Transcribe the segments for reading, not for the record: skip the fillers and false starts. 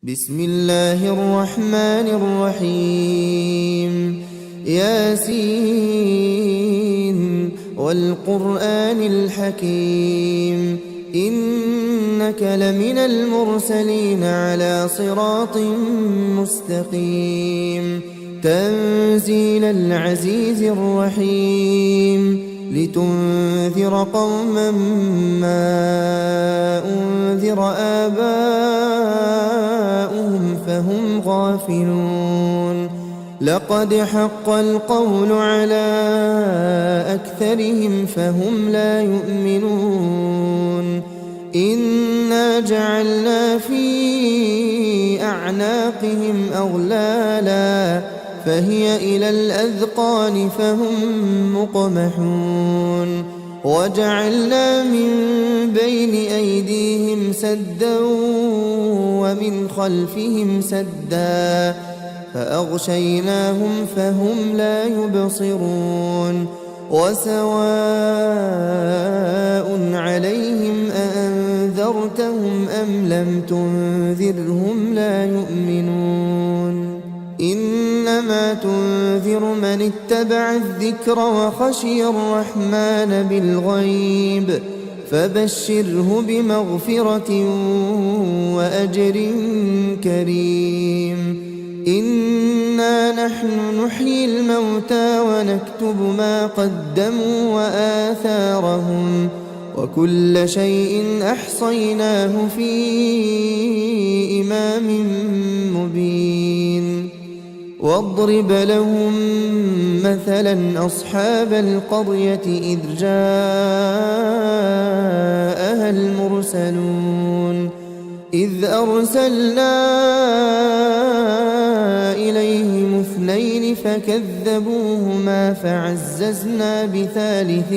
بسم الله الرحمن الرحيم ياسين والقرآن الحكيم إنك لمن المرسلين على صراط مستقيم تنزيل العزيز الرحيم لتنذر قوما ما أنذر آباؤهم فهم غافلون لقد حق القول على أكثرهم فهم لا يؤمنون إنا جعلنا في أعناقهم أغلالا فهي إلى الأذقان فهم مقمحون وجعلنا من بين أيديهم سدا ومن خلفهم سدا فأغشيناهم فهم لا يبصرون وسواء عليهم أأنذرتهم أم لم تنذرهم لا يؤمنون إنما تنذر من اتبع الذكر وخشي الرحمن بالغيب فبشره بمغفرة وأجر كريم إنا نحن نحيي الموتى ونكتب ما قدموا وآثارهم وكل شيء أحصيناه في إمام مبين واضرب لهم مثلا أصحاب القرية إذ جاءها المرسلون إذ أرسلنا إليهم اثنين فكذبوهما فعززنا بثالث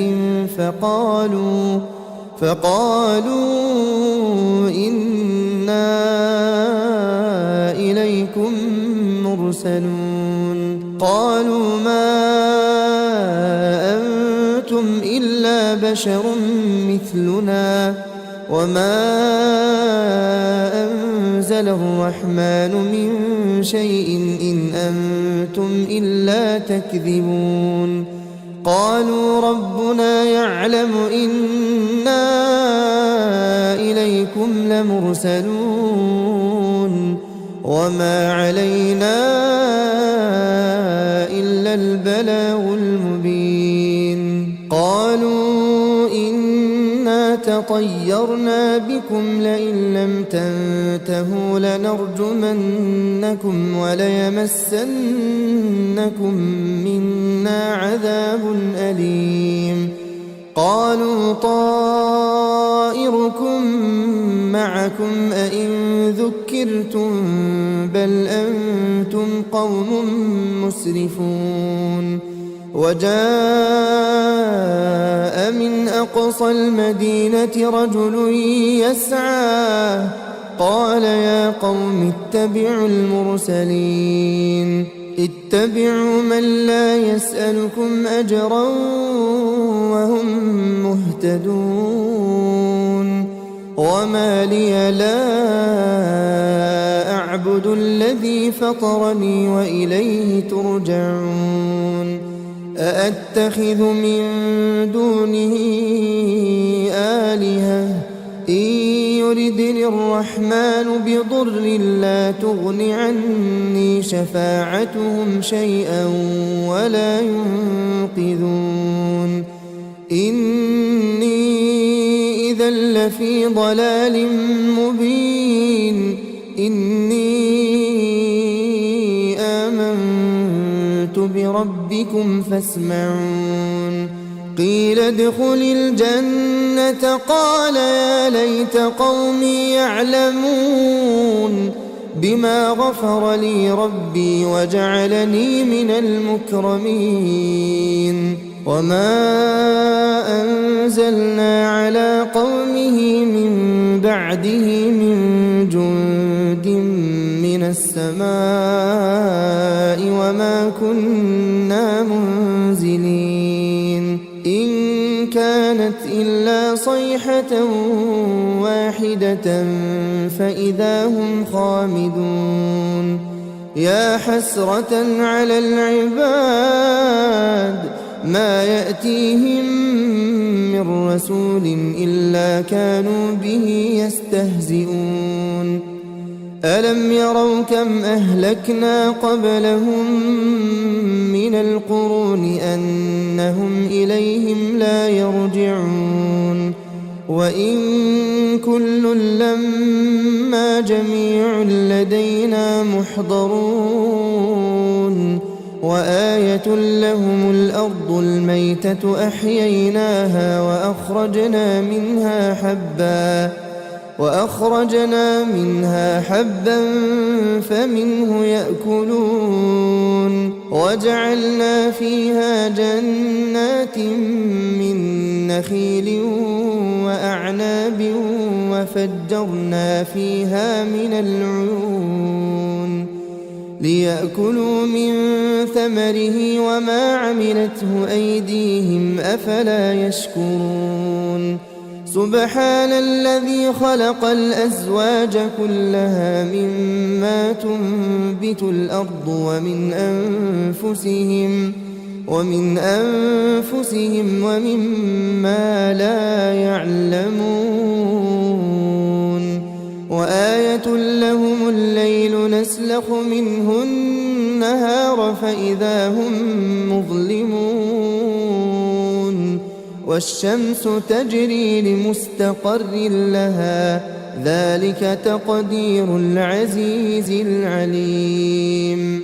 فقالوا إنا إليكم مرسلون قالوا ما أنتم إلا بشر مثلنا وما أنزل الرحمن من شيء إن أنتم إلا تكذبون قالوا ربنا يعلم إنا إليكم لمرسلون وما علينا إلا البلاغ المبين قالوا إنا تطيرنا بكم لئن لم تنتهوا لنرجمنكم وليمسنكم منا عذاب أليم قالوا طائركم معكم أئن ذكرتم بل أنتم قوم مسرفون وجاء من أقصى المدينة رجل يسعى قال يا قوم اتبعوا المرسلين اتبعوا من لا يسألكم أجرا وهم مهتدون وما لي لا أعبد الذي فطرني وإليه ترجعون أأتخذ من دونه آلهة إن يردني الرحمن بضر لا تغن عني شفاعتهم شيئا ولا ينقذون إني إذا لفي ضلال مبين إني آمنت بربكم فاسمعون قيل ادخل الجنة قال يا ليت قومي يعلمون بما غفر لي ربي وجعلني من المكرمين وما أنزلنا على قومه من بعده من جند من السماء وما كنا منزلين إن كانت إلا صيحة واحدة فإذا هم خامدون يا حسرة على العباد ما يأتيهم من رسول إلا كانوا به يستهزئون ألم يروا كم أهلكنا قبلهم من القرون أنهم إليهم لا يرجعون وإن كل لما جميع لدينا محضرون وآية لهم الأرض الميتة أحييناها وأخرجنا منها حبا فمنه يأكلون وجعلنا فيها جنات من نخيل وأعناب وفجرنا فيها من العيون ليأكلوا من ثمره وما عملته أيديهم أفلا يشكرون سبحان الذي خلق الأزواج كلها مما تنبت الأرض ومن أنفسهم ومما لا يعلمون وآية لهم الليل نسلخ منه النهار فإذا هم مظلمون والشمس تجري لمستقر لها ذلك تقدير العزيز العليم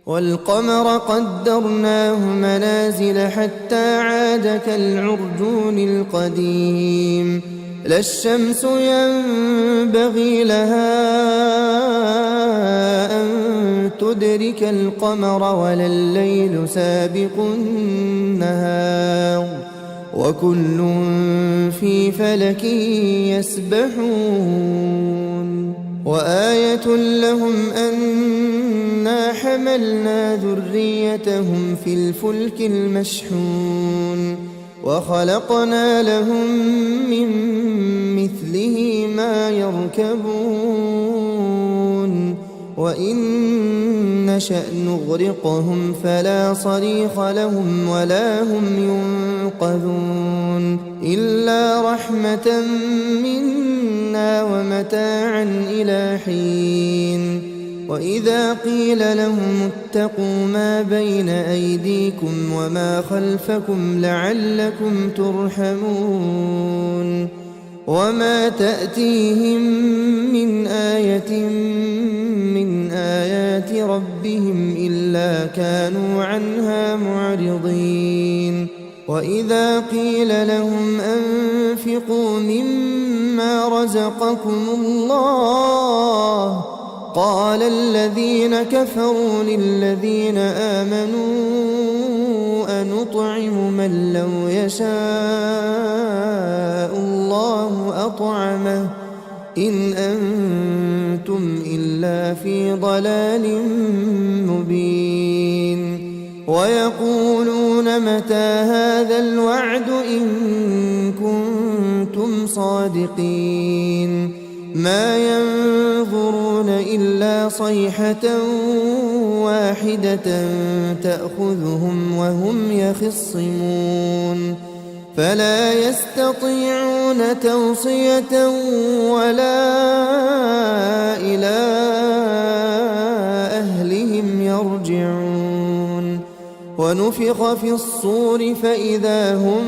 والقمر قدرناه منازل حتى عاد كالعرجون القديم لا الشمس ينبغي لها أن تدرك القمر ولا الليل سابق النهار وكل في فلك يسبحون وآية لهم أنا حملنا ذريتهم في الفلك المشحون وخلقنا لهم من مثله ما يركبون وإن نشأ نغرقهم فلا صريخ لهم ولا هم ينقذون إلا رحمة منا ومتاعا إلى حين وإذا قيل لهم اتقوا ما بين أيديكم وما خلفكم لعلكم ترحمون وما تأتيهم من آية من آيات ربهم إلا كانوا عنها معرضين وإذا قيل لهم أنفقوا مما رزقكم الله قال الذين كفروا للذين آمنوا أنطعم من لو يشاء الله أطعمه إن أنتم إلا في ضلال مبين ويقولون متى هذا الوعد إن كنتم صادقين ما ينظرون إلا صيحة واحدة تأخذهم وهم يخصمون فلا يستطيعون توصية ولا إلى أهلهم يرجعون ونفخ في الصور فإذا هم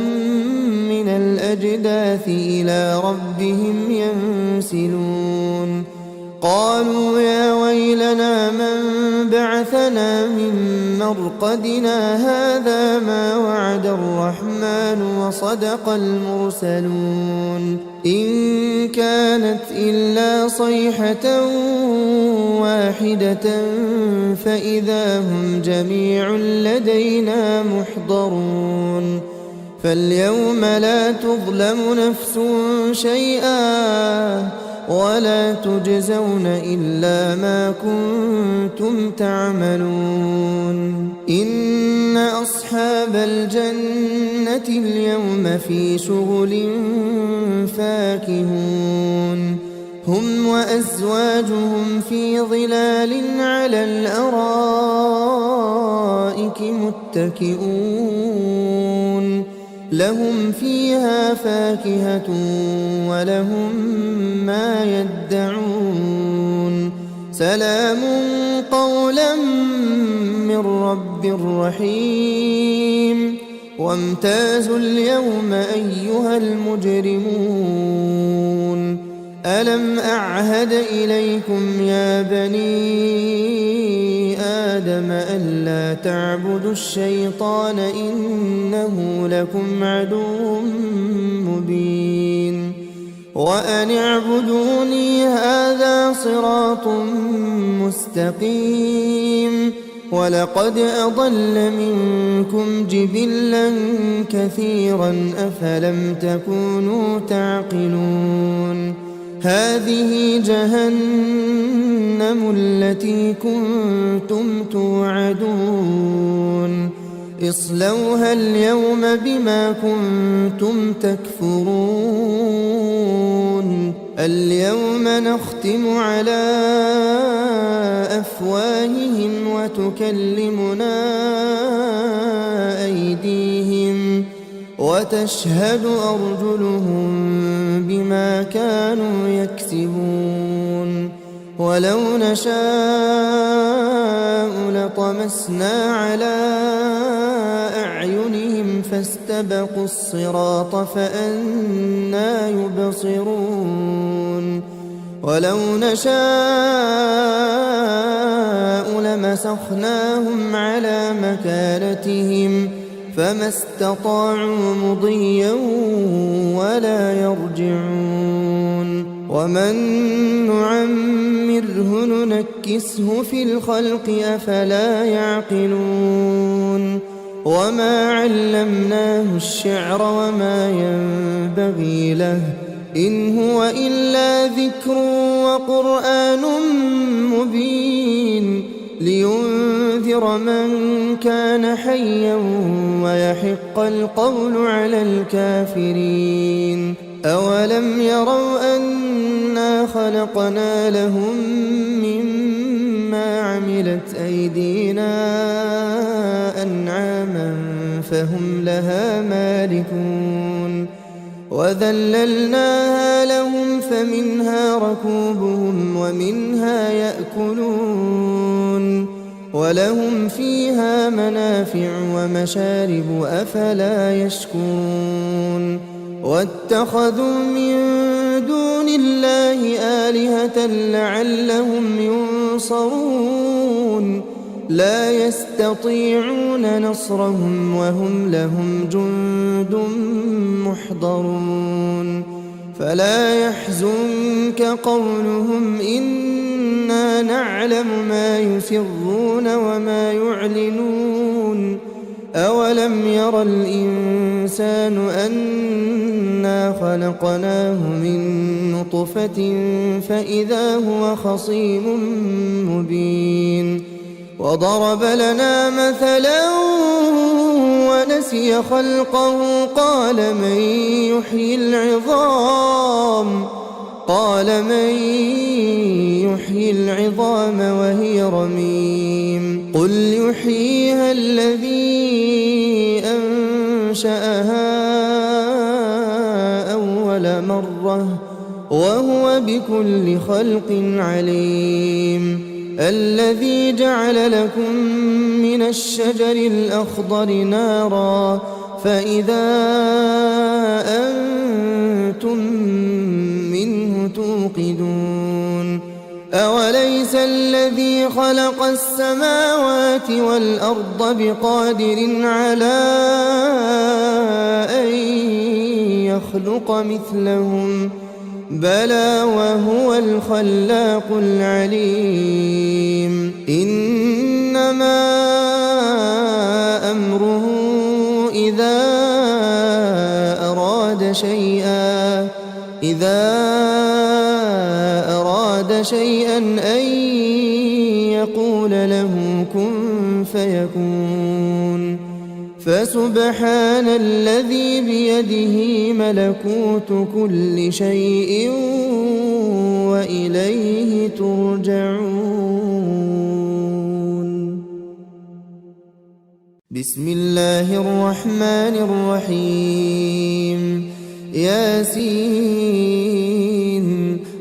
من الأجداث إلى ربهم ينسلون قالوا يا ويلنا من بعثنا من مرقدنا هذا ما وعد الرحمن وصدق المرسلون إن كانت إلا صيحة واحدة فإذا هم جميع لدينا محضرون فاليوم لا تظلم نفس شيئا ولا تجزون إلا ما كنتم تعملون إن أصحاب الجنة اليوم في شغل فاكهون هم وأزواجهم في ظلال على الأرائك متكئون لهم فيها فاكهة ولهم ما يدعون سلام قولا من رب رحيم وامتازوا اليوم أيها المجرمون ألم أعهد إليكم يا بني آدم ألا تعبدوا الشيطان إنه لكم عدو مبين وأن اعبدوني هذا صراط مستقيم ولقد أضل منكم جبلا كثيرا أفلم تكونوا تعقلون هذه جهنم التي كنتم توعدون اصلوها اليوم بما كنتم تكفرون اليوم نختم على أفواههم وتكلمنا أيديهم وتشهد أرجلهم بما كانوا يكسبون ولو نشاء لطمسنا على أعينهم فاستبقوا الصراط فأنى يبصرون ولو نشاء لمسخناهم على مكانتهم فما استطاعوا مضيا ولا يرجعون ومن نعمره ننكسه في الخلق أفلا يعقلون وما علمناه الشعر وما ينبغي له إن هو إلا ذكر وقرآن مبين لينذر من كان حيا ويحق القول على الكافرين أولم يروا أنا خلقنا لهم مما عملت أيدينا أنعاما فهم لها مالكون وذللناها لهم فمنها ركوبهم ومنها يأكلون ولهم فيها منافع ومشارب أفلا يشكرون واتخذوا من دون الله آلهة لعلهم ينصرون لا يستطيعون نصرهم وهم لهم جند محضرون فلا يحزنك قولهم إنا نعلم ما يسرون وما يعلنون أولم ير الإنسان أنا خلقناه من نطفة فإذا هو خصيم مبين وضرب لنا مثلا ونسي خلقه قال من يحيي العظام وهي رميم قل يحييها الذي أنشأها أول مرة وهو بكل خلق عليم الذي جعل لكم من الشجر الأخضر نارا فإذا أنتم منه توقدون أوليس الذي خلق السماوات والأرض بقادر على أن يخلق مثلهم بلى وهو الخلاق العليم إنما أمره إذا أراد أراد شيئا أن يقول له كن فيكون فسبحان الذي بيده ملكوت كل شيء وإليه ترجعون. بسم الله الرحمن الرحيم. ياسين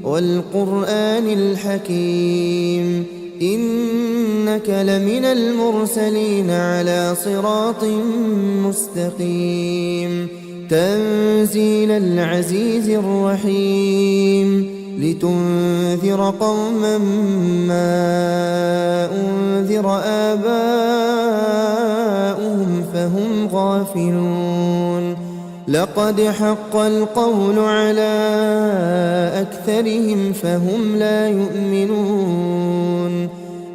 والقرآن الحكيم إنك لمن المرسلين على صراط مستقيم تنزيل العزيز الرحيم لتنذر قوما ما أنذر آباؤهم فهم غافلون لقد حق القول على أكثرهم فهم لا يؤمنون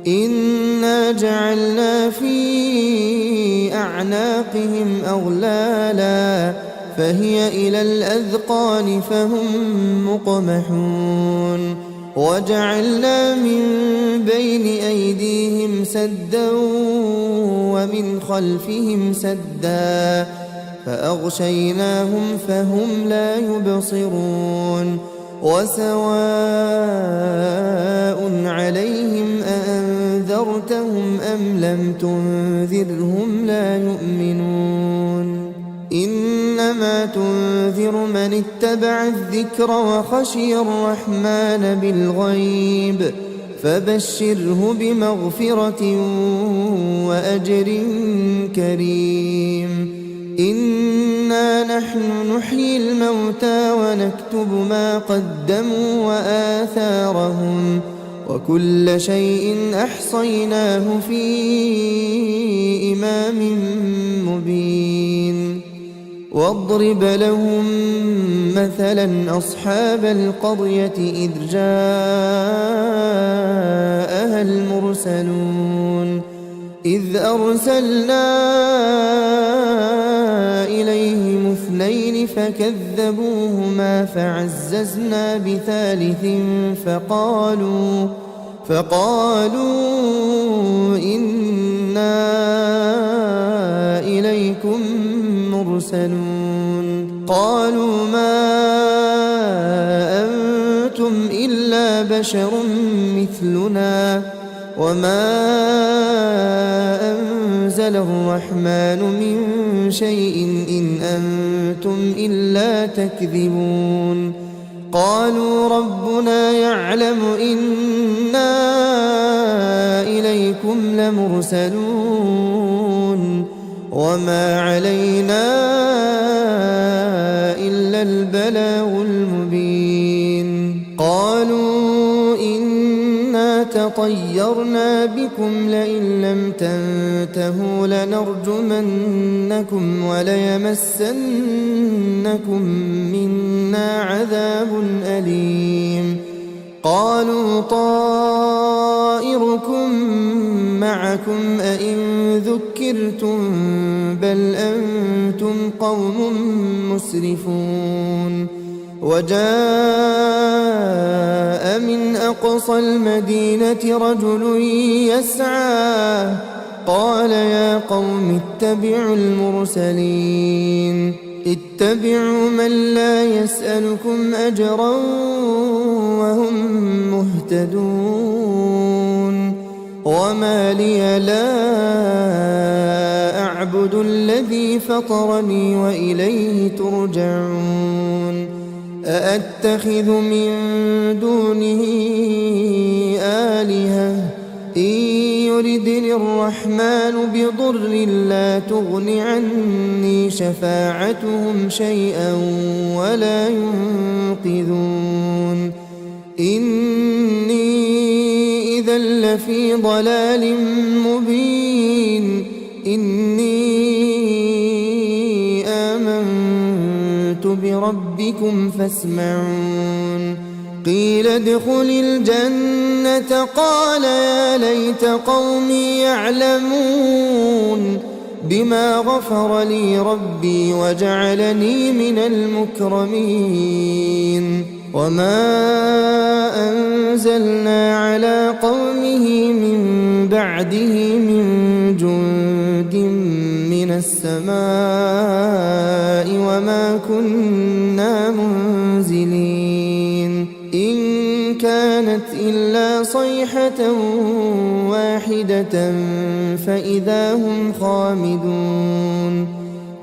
إنا جعلنا في أعناقهم أغلالا فهي إلى الأذقان فهم مقمحون وجعلنا من بين أيديهم سدا ومن خلفهم سدا فأغشيناهم فهم لا يبصرون وسواء عليهم أأنذرتهم أم لم تنذرهم لا يؤمنون إنما تنذر من اتبع الذكر وخشي الرحمن بالغيب فبشره بمغفرة وأجر كريم إنا نحن نحيي الموتى ونكتب ما قدموا وآثارهم وكل شيء أحصيناه في إمام مبين واضرب لهم مثلا أصحاب القرية إذ جاءها المرسلون إذ أرسلنا إليهم اثنين فكذبوهما فعززنا بثالث فقالوا إنا إليكم مرسلون قالوا ما أنتم إلا بشر مثلنا وما أنزل الرحمن من شيء إن أنتم إلا تكذبون قالوا ربنا يعلم إنا إليكم لمرسلون وما علينا إلا البلاغ المبين قالوا إنا تطيرنا بكم لئن لم تنتهوا لنرجمنكم وليمسنكم منا عذاب أليم قالوا طائركم معكم أئن ذكرتم بل أنتم قوم مسرفون وجاء من أقصى المدينة رجل يسعى قال يا قوم اتبعوا المرسلين اتبعوا من لا يسألكم أجرا وهم مهتدون وما لي لا أعبد الذي فطرني وإليه ترجعون أأتخذ من دونه آلهة إن يردني الرحمن بضر لا تغن عني شفاعتهم شيئا ولا ينقذون إني إذا لفي ضلال مبين إني آمنت بربكم فاسمعون قيل ادخل الجنة قال يا ليت قومي يعلمون بما غفر لي ربي وجعلني من المكرمين وما أنزلنا على قومه من بعده من جند من السماء وما كنا منزلين إن كانت إلا صيحة واحدة فإذا هم خامدون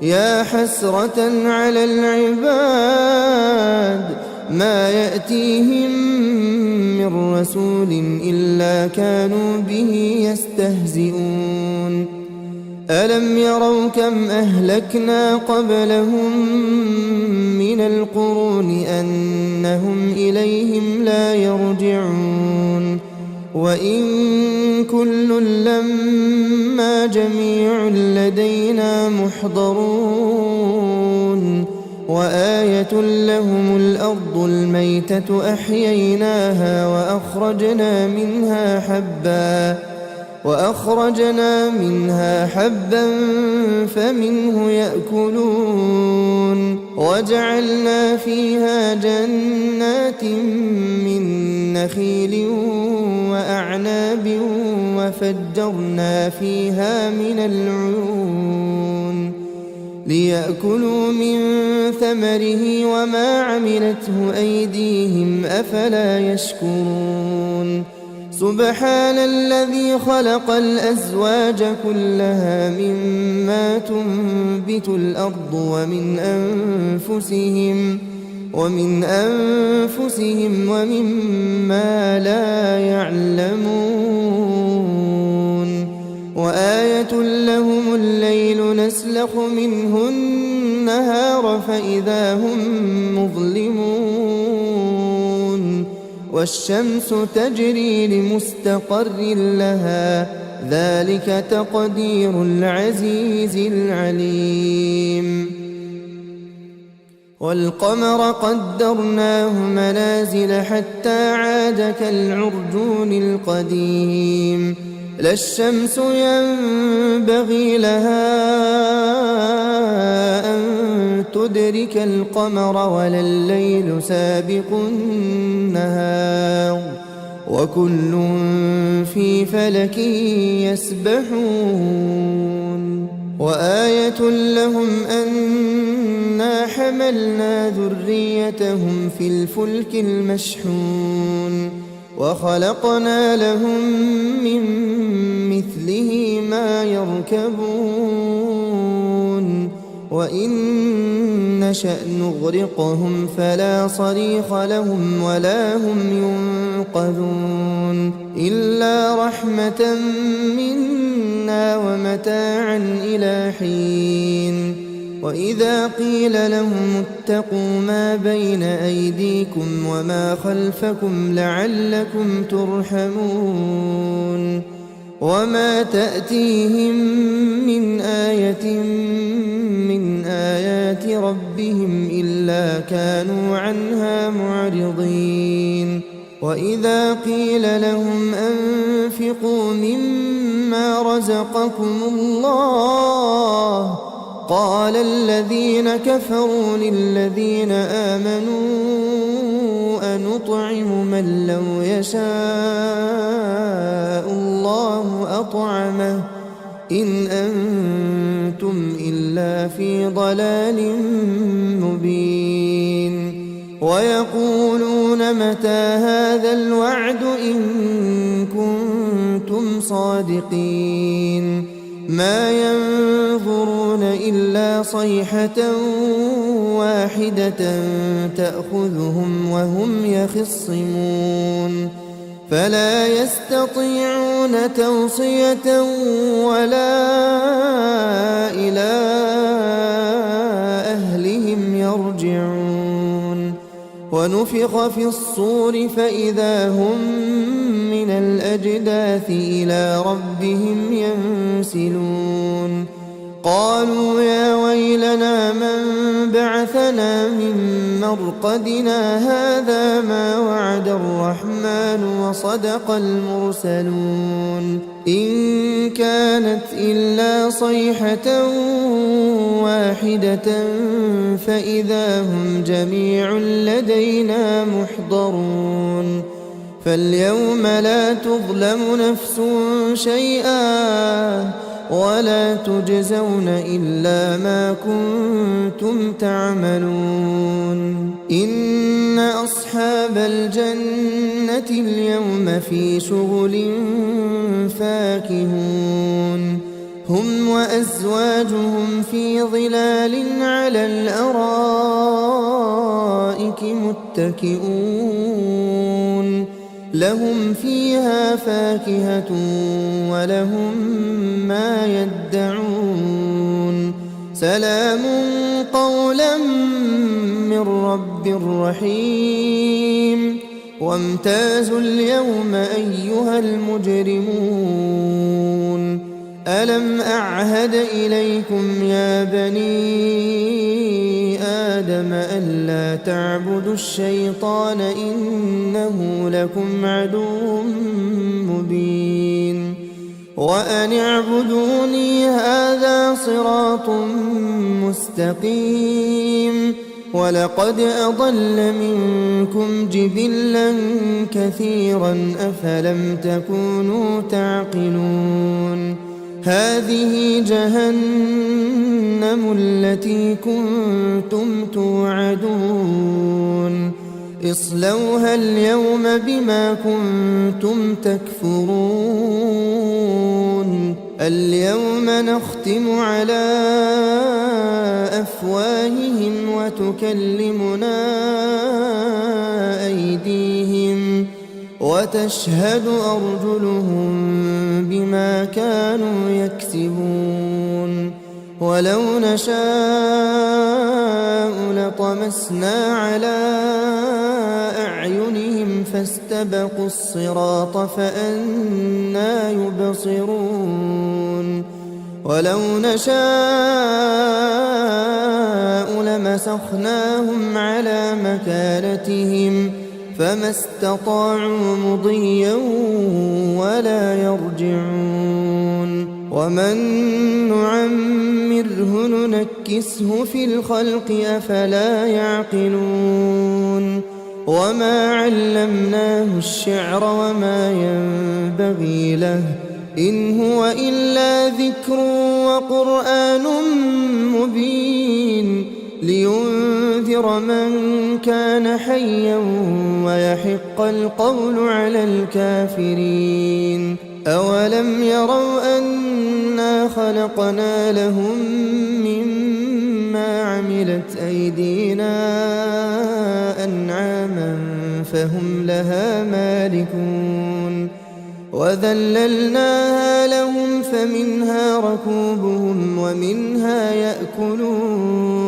يا حسرة على العباد ما يأتيهم من رسول إلا كانوا به يستهزئون ألم يروا كم أهلكنا قبلهم من القرون أنهم إليهم لا يرجعون وإن كل لما جميع لدينا محضرون وآية لهم الأرض الميتة أحييناها وأخرجنا منها حبا فمنه يأكلون وجعلنا فيها جنات من نخيل وأعناب وفجرنا فيها من العيون ليأكلوا من ثمره وما عملته أيديهم أفلا يشكرون سبحان الذي خلق الأزواج كلها مما تنبت الأرض ومن أنفسهم ومما لا يعلمون وآية لهم الليل نسلخ منه النهار فإذا هم مظلمون والشمس تجري لمستقر لها ذلك تقدير العزيز العليم والقمر قدرناه منازل حتى عاد كالعرجون القديم لا الشمس ينبغي لها أن تدرك القمر ولا الليل سابق النهار وكل في فلك يسبحون وآية لهم أنا حملنا ذريتهم في الفلك المشحون وخلقنا لهم من مثله ما يركبون وإن نشأ نغرقهم فلا صريخ لهم ولا هم ينقذون إلا رحمة منا ومتاعا إلى حين وإذا قيل لهم اتقوا ما بين أيديكم وما خلفكم لعلكم ترحمون وما تأتيهم من آية من آيات ربهم إلا كانوا عنها معرضين وإذا قيل لهم أنفقوا مما رزقكم الله قال الذين كفروا للذين آمنوا أنطعم من لو يشاء الله أطعمه إن أنتم إلا في ضلال مبين ويقولون متى هذا الوعد إن كنتم صادقين ما ينظرون إلا صيحة واحدة تأخذهم وهم يخصمون فلا يستطيعون توصية ولا إلى أهلهم يرجعون ونفخ في الصور فإذا هم من الأجداث إلى ربهم ينسلون قالوا يا ويلنا من بعثنا من مرقدنا هذا ما وعد الرحمن وصدق المرسلون إن كانت إلا صيحة واحدة فإذا هم جميع لدينا محضرون فاليوم لا تظلم نفس شيئا ولا تجزون إلا ما كنتم تعملون إن أصحاب الجنة اليوم في شغل فاكهون هم وأزواجهم في ظلال على الأرائك متكئون لهم فيها فاكهة ولهم ما يدعون سلام قولا من رب رحيم وامتازوا اليوم أيها المجرمون ألم أعهد إليكم يا بني آدم ألا تعبدوا الشيطان إنه لكم عدو مبين وأن اعبدوني هذا صراط مستقيم ولقد أضل منكم جبلا كثيرا أفلم تكونوا تعقلون هذه جهنم التي كنتم توعدون اصلوها اليوم بما كنتم تكفرون اليوم نختم على أفواههم وتكلمنا أيديهم وتشهد أرجلهم بما كانوا يكسبون ولو نشاء لطمسنا على أعينهم فاستبقوا الصراط فأنى يبصرون ولو نشاء لمسخناهم على مكانتهم فما استطاعوا مضيا ولا يرجعون ومن نعمره ننكسه في الخلق أفلا يعقلون وما علمناه الشعر وما ينبغي له إن هو إلا ذكر وقرآن مبين لينذر من كان حيا ويحق القول على الكافرين أولم يروا أنا خلقنا لهم مما عملت أيدينا أنعاما فهم لها مالكون وذللناها لهم فمنها ركوبهم ومنها يأكلون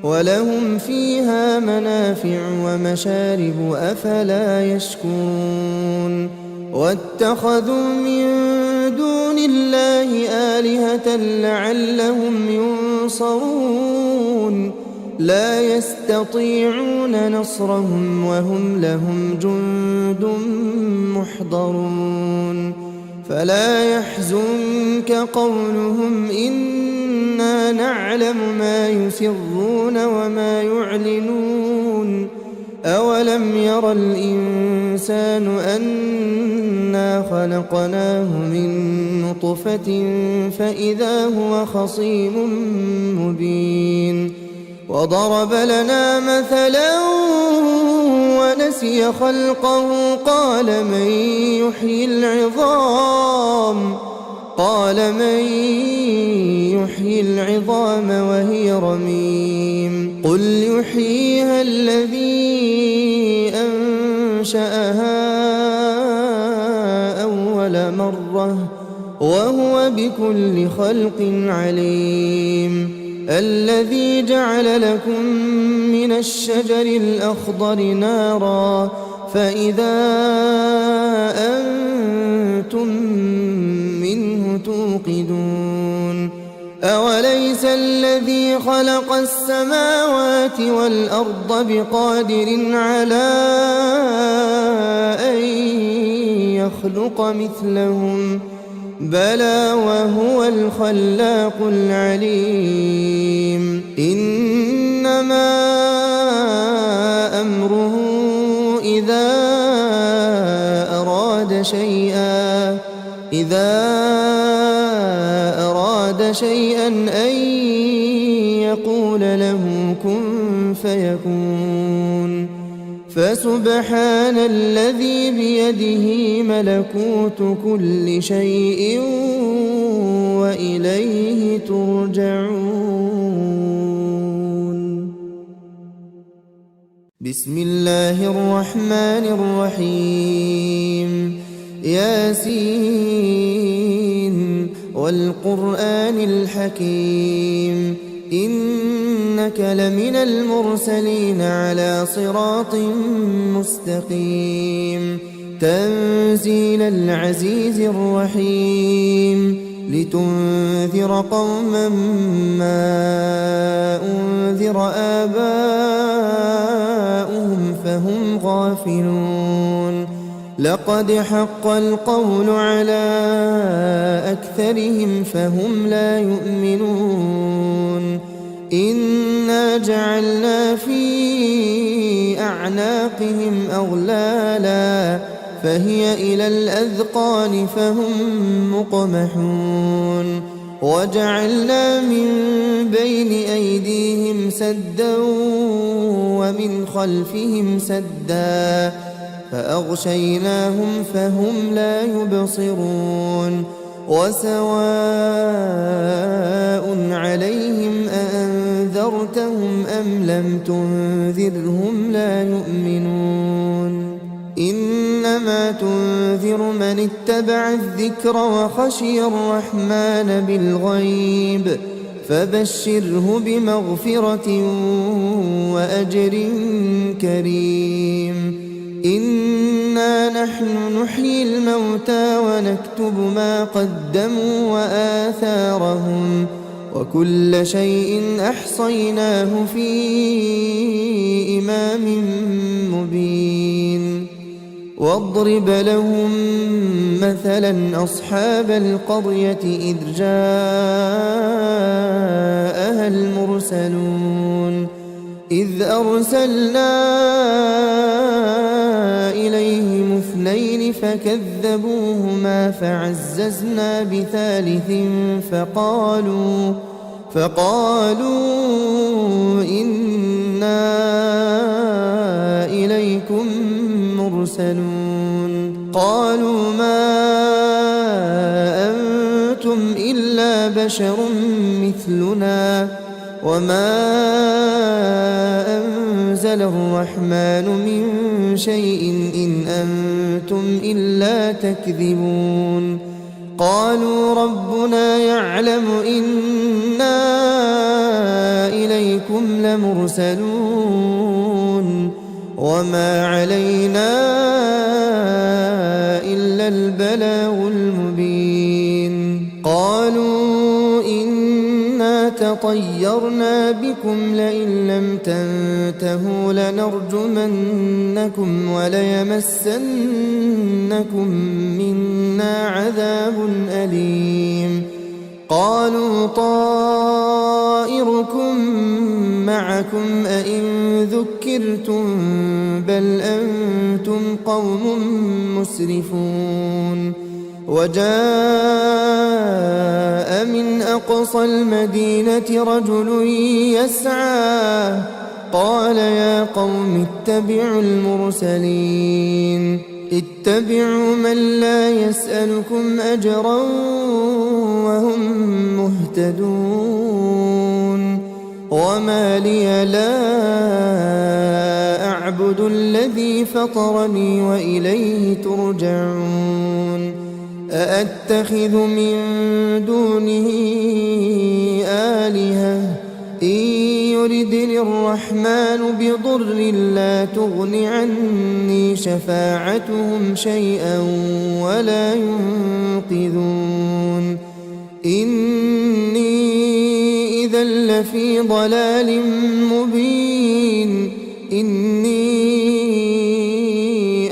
ولهم فيها منافع ومشارب أفلا يشكرون واتخذوا من دون الله آلهة لعلهم ينصرون لا يستطيعون نصرهم وهم لهم جند محضرون فلا يحزنك قولهم إنا نعلم ما يسرون وما يعلنون أولم ير الإنسان أنا خلقناه من نطفة فإذا هو خصيم مبين وضرب لنا مثلا ونسي خلقه قال من يحيي العظام وهي رميم قل يحييها الذي أنشأها أول مرة وهو بكل خلق عليم الذي جعل لكم من الشجر الأخضر نارا فإذا أنتم منه توقدون خلق السماوات والأرض بقادر على أن يخلق مثلهم بلى وهو الخلاق العليم إنما أمره إذا أراد شيئا أن يقول له كن فيكون فسبحان الذي بيده ملكوت كل شيء وإليه ترجعون. بسم الله الرحمن الرحيم ياسين والقرآن الحكيم إنك لمن المرسلين على صراط مستقيم تنزيل العزيز الرحيم لتنذر قوما ما أنذر آباؤهم فهم غافلون لقد حق القول على أكثرهم فهم لا يؤمنون إنا جعلنا في أعناقهم أغلالا فهي إلى الأذقان فهم مقمحون وجعلنا من بين أيديهم سدا ومن خلفهم سدا فأغشيناهم فهم لا يبصرون وسواء عليهم أأنذرتهم أم لم تنذرهم لا يؤمنون إنما تنذر من اتبع الذكر وخشي الرحمن بالغيب فبشره بمغفرة وأجر كريم إنا نحن نحيي الموتى ونكتب ما قدموا وآثارهم وكل شيء أحصيناه في إمام مبين واضرب لهم مثلا أصحاب القرية إذ جاءها المرسلون إذ أرسلنا إليهم اثنين فكذبوهما فعززنا بثالث فقالوا إنا إليكم مرسلون قالوا ما أنتم إلا بشر مثلنا وما أنزل الرحمن من شيء إن أنتم إلا تكذبون قالوا ربنا يعلم إنا إليكم لمرسلون وما علينا إلا البلاغ المبين قالوا إنا تطيرنا بكم لئن لم تنتهوا لنرجمنكم وليمسنكم منا عذاب أليم قالوا طائركم معكم أئن ذكرتم بل أنتم قوم مسرفون وجاء من أقصى المدينة رجل يسعى قال يا قوم اتبعوا المرسلين اتبعوا من لا يسألكم أجرا وهم مهتدون وما لي لا أعبد الذي فطرني وإليه ترجعون أأتخذ من دونه آلهة إن يردني الرحمن بضر لا تغن عني شفاعتهم شيئا ولا ينقذون إني إذا إذا لفي ضلال مبين إني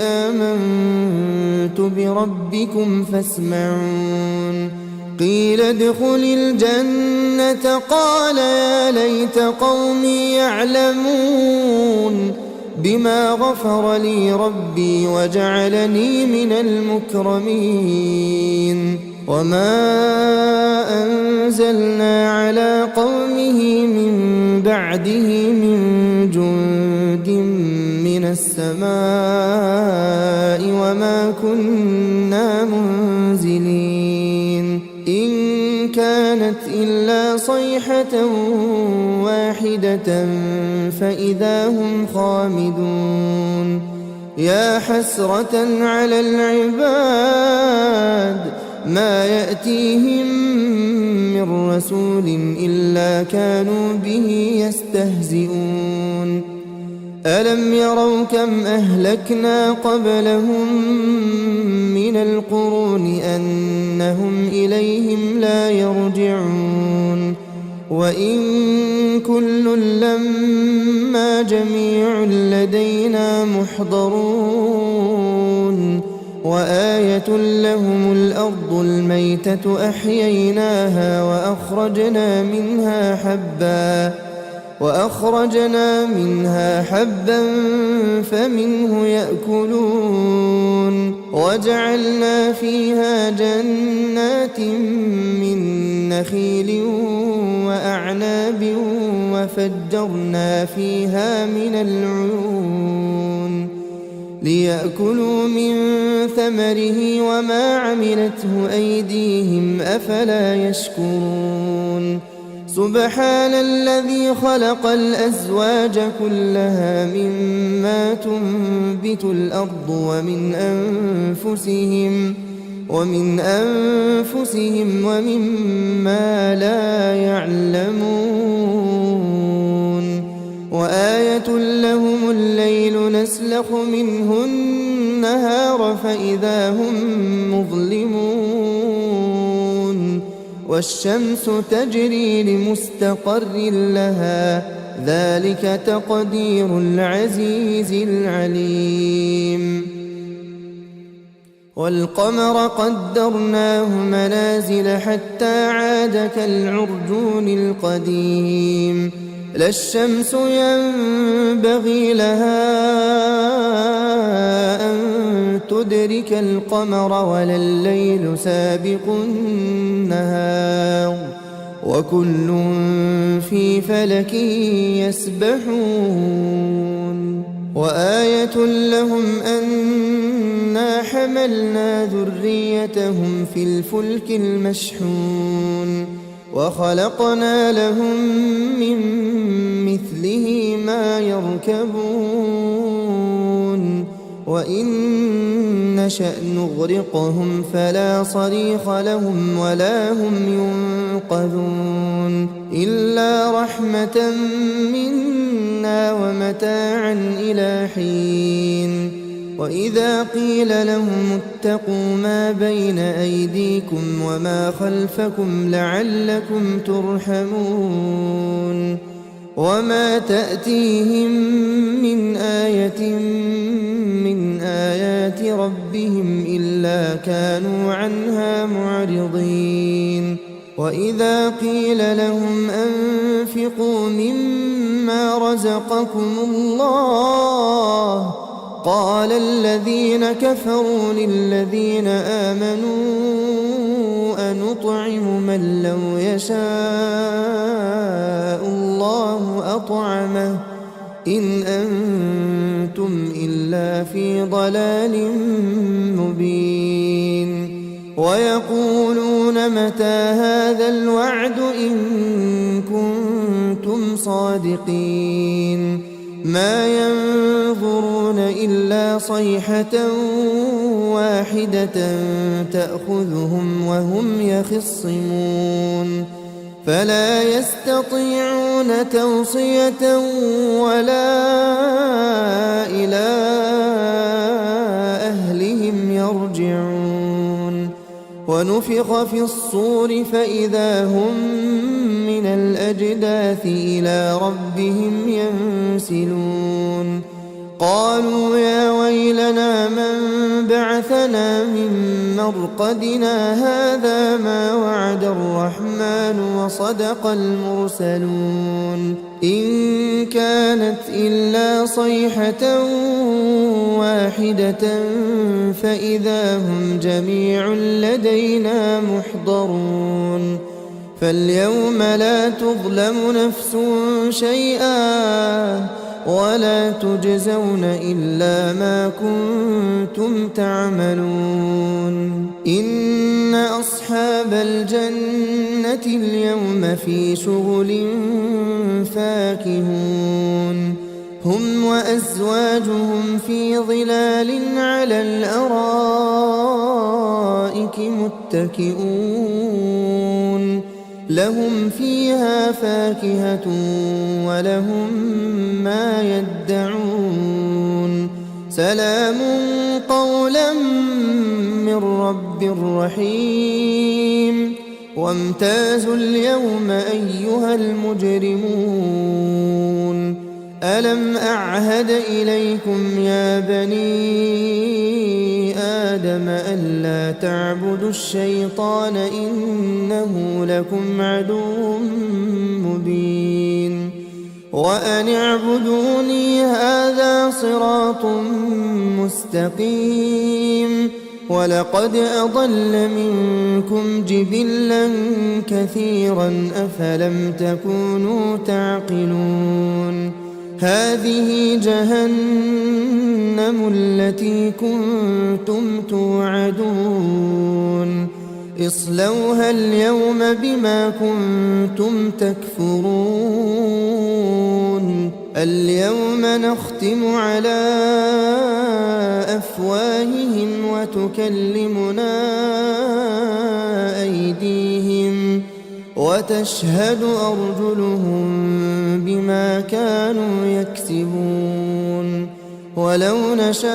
آمنت بربكم فاسمعون قيل ادخل الجنة قال يا ليت قومي يعلمون بما غفر لي ربي وجعلني من المكرمين وما أنزلنا على قومه من بعده من جند من السماء وما كنا منزلين إن كانت إلا صيحة واحدة فإذا هم خامدون يا حسرة على العباد ما يأتيهم من رسول إلا كانوا به يستهزئون ألم يروا كم أهلكنا قبلهم من القرون أنهم إليهم لا يرجعون وإن كل لما جميع لدينا محضرون وآية لهم الأرض الميتة أحييناها وأخرجنا منها حبا فمنه يأكلون وجعلنا فيها جنات من نخيل وأعناب وفجرنا فيها من العيون ليأكلوا من ثمره وما عملته أيديهم أفلا يشكرون سبحان الذي خلق الأزواج كلها مما تنبت الأرض ومن أنفسهم ومما لا يعلمون وآية لهم الليل نسلخ منه النهار فإذا هم مظلمون والشمس تجري لمستقر لها ذلك تقدير العزيز العليم والقمر قدرناه منازل حتى عاد كالعرجون القديم لا الشمس ينبغي لها أن تدرك القمر ولا الليل سابق النهار وكل في فلك يسبحون وآية لهم أنا حملنا ذريتهم في الفلك المشحون وخلقنا لهم من مثله ما يركبون وإن نشأ نغرقهم فلا صريخ لهم ولا هم ينقذون إلا رحمة منا ومتاعا إلى حين وإذا قيل لهم اتقوا ما بين أيديكم وما خلفكم لعلكم ترحمون وما تأتيهم من آية من آيات ربهم إلا كانوا عنها معرضين وإذا قيل لهم أنفقوا مما رزقكم الله قال الذين كفروا للذين آمنوا أنطعم من لو يشاء الله أطعمه إن أنتم إلا في ضلال مبين ويقولون متى هذا الوعد إن كنتم صادقين ما ينظرون إلا صيحة واحدة تأخذهم وهم يخصمون فلا يستطيعون توصية ولا إلى أهلهم يرجعون ونفخ في الصور فإذا هم من الأجداث إلى ربهم ينسلون قالوا يا ويلنا من بعثنا من مرقدنا هذا ما وعد الرحمن وصدق المرسلون إن كانت إلا صيحة واحدة فإذا هم جميع لدينا محضرون فاليوم لا تظلم نفس شيئا ولا تجزون إلا ما كنتم تعملون إن أصحاب الجنة اليوم في شغل فاكهون هم وأزواجهم في ظلال على الأرائك متكئون لهم فيها فاكهة ولهم ما يدعون سلام قولا من رب رحيم وامتازوا اليوم أيها المجرمون ألم أعهد إليكم يا بني آدم ألا تعبدوا الشيطان إنه لكم عدو مبين وأن اعبدوني هذا صراط مستقيم ولقد أضل منكم جبلا كثيرا أفلم تكونوا تعقلون هذه جهنم التي كنتم توعدون اصلوها اليوم بما كنتم تكفرون اليوم نختم على أفواههم وتكلمنا أيديهم وتشهد أرجلهم بما كانوا يكسبون ولو نشاء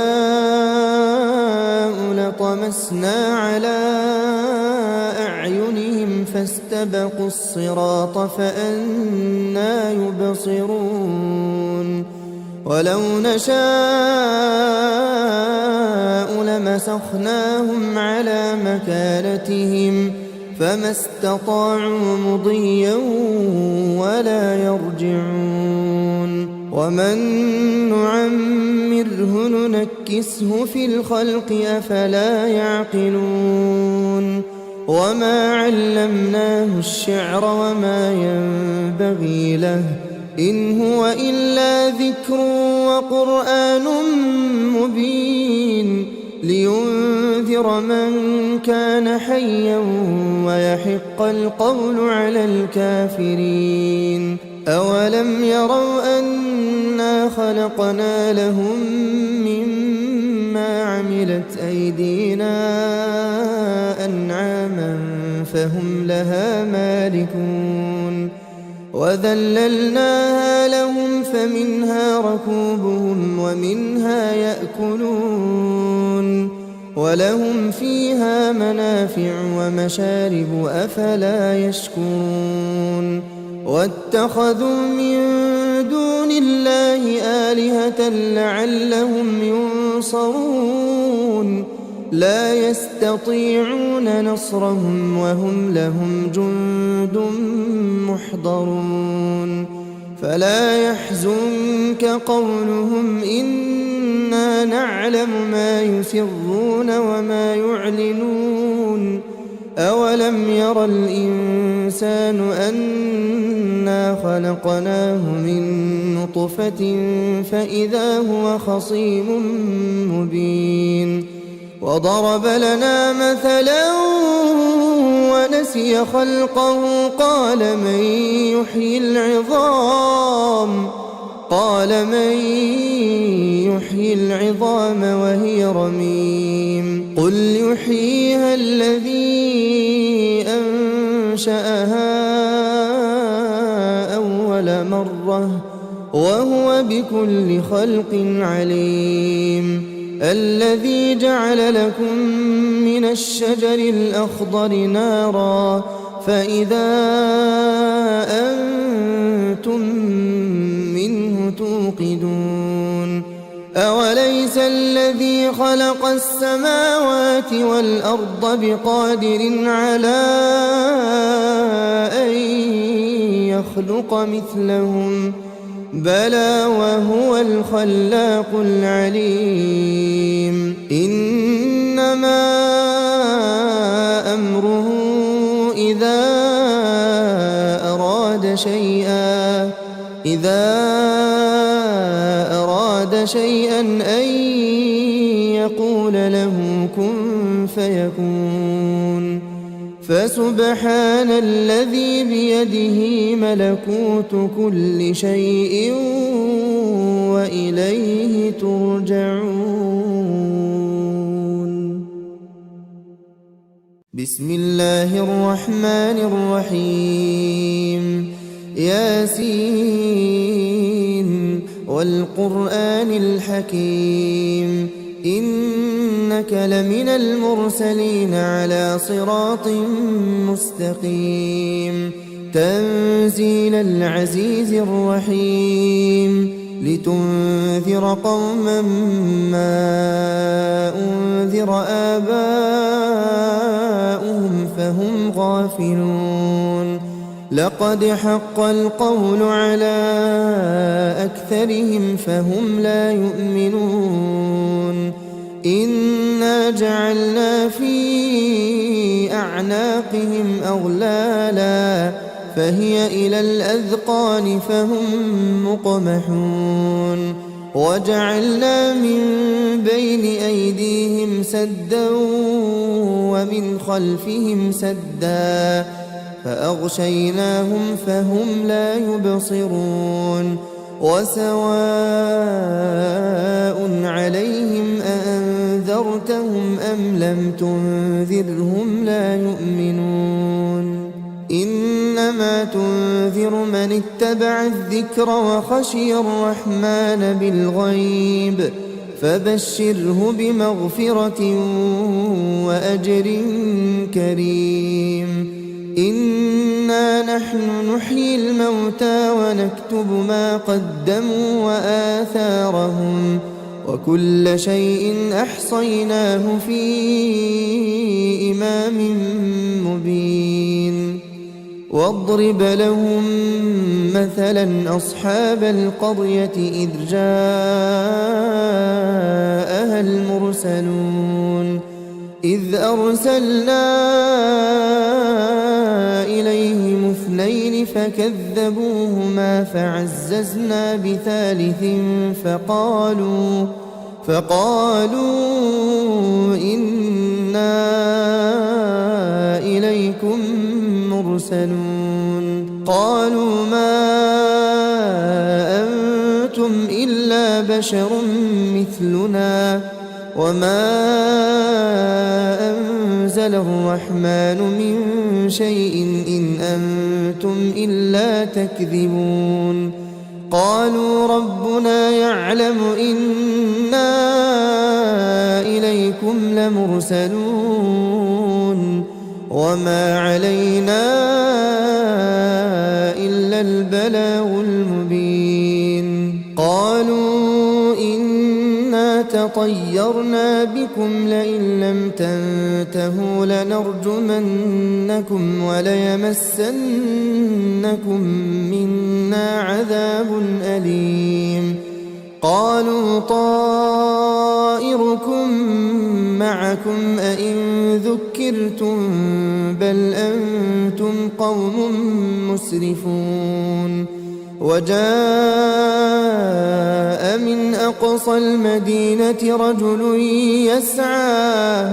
لطمسنا على أعينهم فاستبقوا الصراط فأنى يبصرون ولو نشاء لمسخناهم على مكانتهم فما استطاعوا مضيا ولا يرجعون ومن نعمره ننكسه في الخلق أفلا يعقلون وما علمناه الشعر وما ينبغي له إن هو إلا ذكر وقرآن مبين لينذر من كان حيا ويحق القول على الكافرين أولم يروا أنا خلقنا لهم مما عملت أيدينا أنعاما فهم لها مالكون وذللناها لهم فمنها ركوبهم ومنها يأكلون ولهم فيها منافع ومشارب أفلا يشكرون واتخذوا من دون الله آلهة لعلهم ينصرون لا يستطيعون نصرهم وهم لهم جند محضرون فلا يحزنك قولهم إنا نعلم ما يسرون وما يعلنون أولم ير الإنسان أنا خلقناه من نطفة فإذا هو خصيم مبين وضرب لنا مثلا ونسي خلقه قال من يحيي العظام وهي رميم قل يحييها الذي أنشأها أول مرة وهو بكل خلق عليم الذي جعل لكم من الشجر الأخضر نارا فإذا أنتم منه توقدون أوليس الذي خلق السماوات والأرض بقادر على أن يخلق مثلهم بلى وهو الخلاق العليم إنما أمره إذا أراد شيئا أن يقول له كن فيكون فسبحان الذي بيده ملكوت كل شيء وإليه ترجعون. بسم الله الرحمن الرحيم ياسين والقرآن الحكيم إنك لمن المرسلين على صراط مستقيم تنزيل العزيز الرحيم لتنذر قوما ما أنذر آباؤهم فهم غافلون لقد حق القول على أكثرهم فهم لا يؤمنون إنا جعلنا في أعناقهم أغلالا فهي إلى الأذقان فهم مقمحون وجعلنا من بين أيديهم سدا ومن خلفهم سدا فأغشيناهم فهم لا يبصرون وسواء عليهم أأنذرتهم أم لم تنذرهم لا يؤمنون إنما تنذر من اتبع الذكر وخشي الرحمن بالغيب فبشره بمغفرة وأجر كريم إنا نحن نحيي الموتى ونكتب ما قدموا وآثارهم وكل شيء أحصيناه في إمام مبين واضرب لهم مثلا أصحاب القرية إذ جاءها المرسلون إذ أرسلنا إليهم اثنين فكذبوهما فعززنا بثالث فقالوا إنا إليكم مرسلون قالوا ما أنتم إلا بشر مثلنا وما أنزل الرحمن من شيء إن أنتم إلا تكذبون قالوا ربنا يعلم إنا إليكم لمرسلون وما علينا إلا البلاغ المبين قالوا إنا تطيرنا بكم لئن لم تنتهوا لنرجمنكم وليمسنكم منا عذاب أليم قالوا طائركم معكم أئن ذكرتم بل أنتم قوم مسرفون وجاء من أقصى المدينة رجل يسعى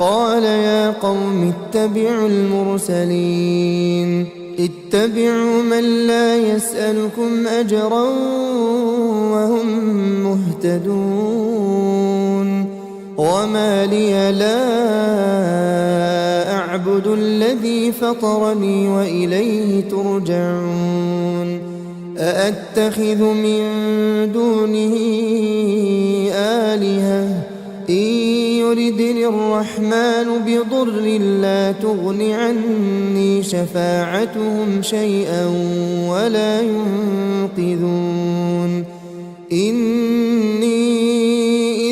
قال يا قوم اتبعوا المرسلين اتبعوا من لا يسألكم أجرا وهم مهتدون وما لي لا أعبد الذي فطرني وإليه ترجعون أأتخذ من دونه آلهة إن يردني الرحمن بضر لا تغن عني شفاعتهم شيئا ولا ينقذون إني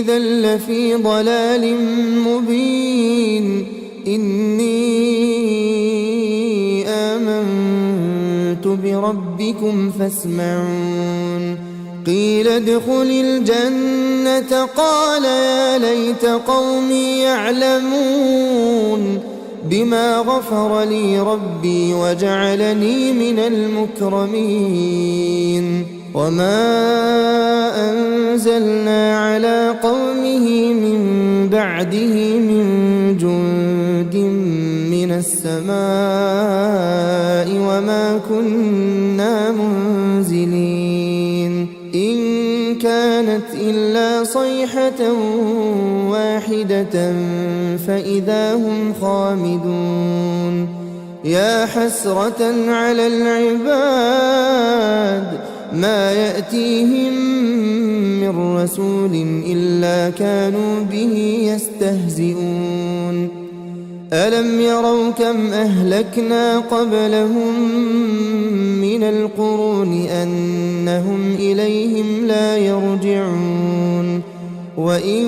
إذا لفي ضلال مبين إني آمنت بربكم فاسمعون قيل ادخل الجنة قال يا ليت قومي يعلمون بما غفر لي ربي وجعلني من المكرمين وما أنزلنا على قومه من بعده من جند من السماء وما كنا منزلين إن كانت إلا صيحة واحدة فإذا هم خامدون يا حسرة على العباد ما يأتيهم من رسول إلا كانوا به يستهزئون ألم يروا كم أهلكنا قبلهم من القرون أنهم إليهم لا يرجعون وإن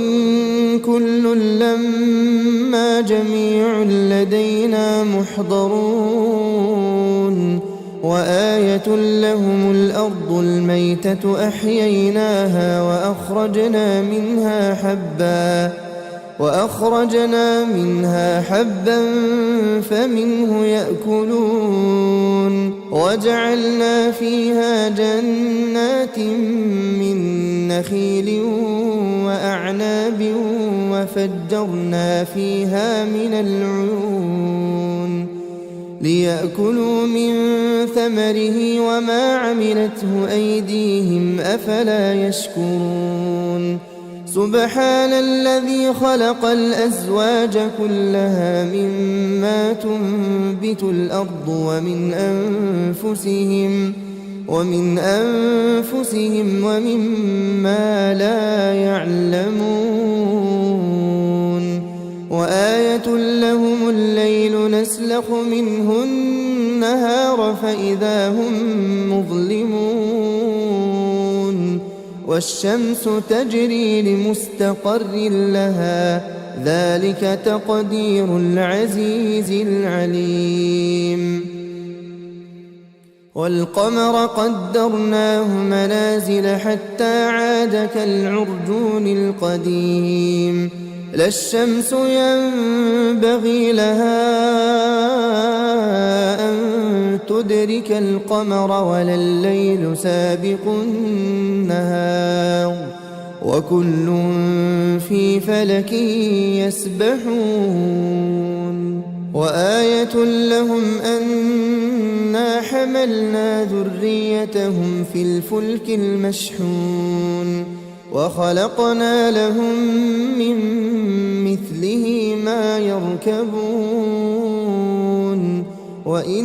كل لما جميع لدينا محضرون وآية لهم الأرض الميتة أحييناها وأخرجنا منها حبا فمنه يأكلون وجعلنا فيها جنات من نخيل وأعناب وفجرنا فيها من العيون ليأكلوا من ثمره وما عملته أيديهم أفلا يشكرون سبحان الذي خلق الأزواج كلها مما تنبت الأرض ومن أنفسهم ومما لا يعلمون وآية لهم الليل نسلخ منه النهار فإذا هم مظلمون والشمس تجري لمستقر لها ذلك تقدير العزيز العليم والقمر قدرناه منازل حتى عاد كالعرجون القديم لا الشمس ينبغي لها أن تدرك القمر ولا الليل سابق النهار وكل في فلك يسبحون وآية لهم أنا حملنا ذريتهم في الفلك المشحون وخلقنا لهم من مثله ما يركبون وإن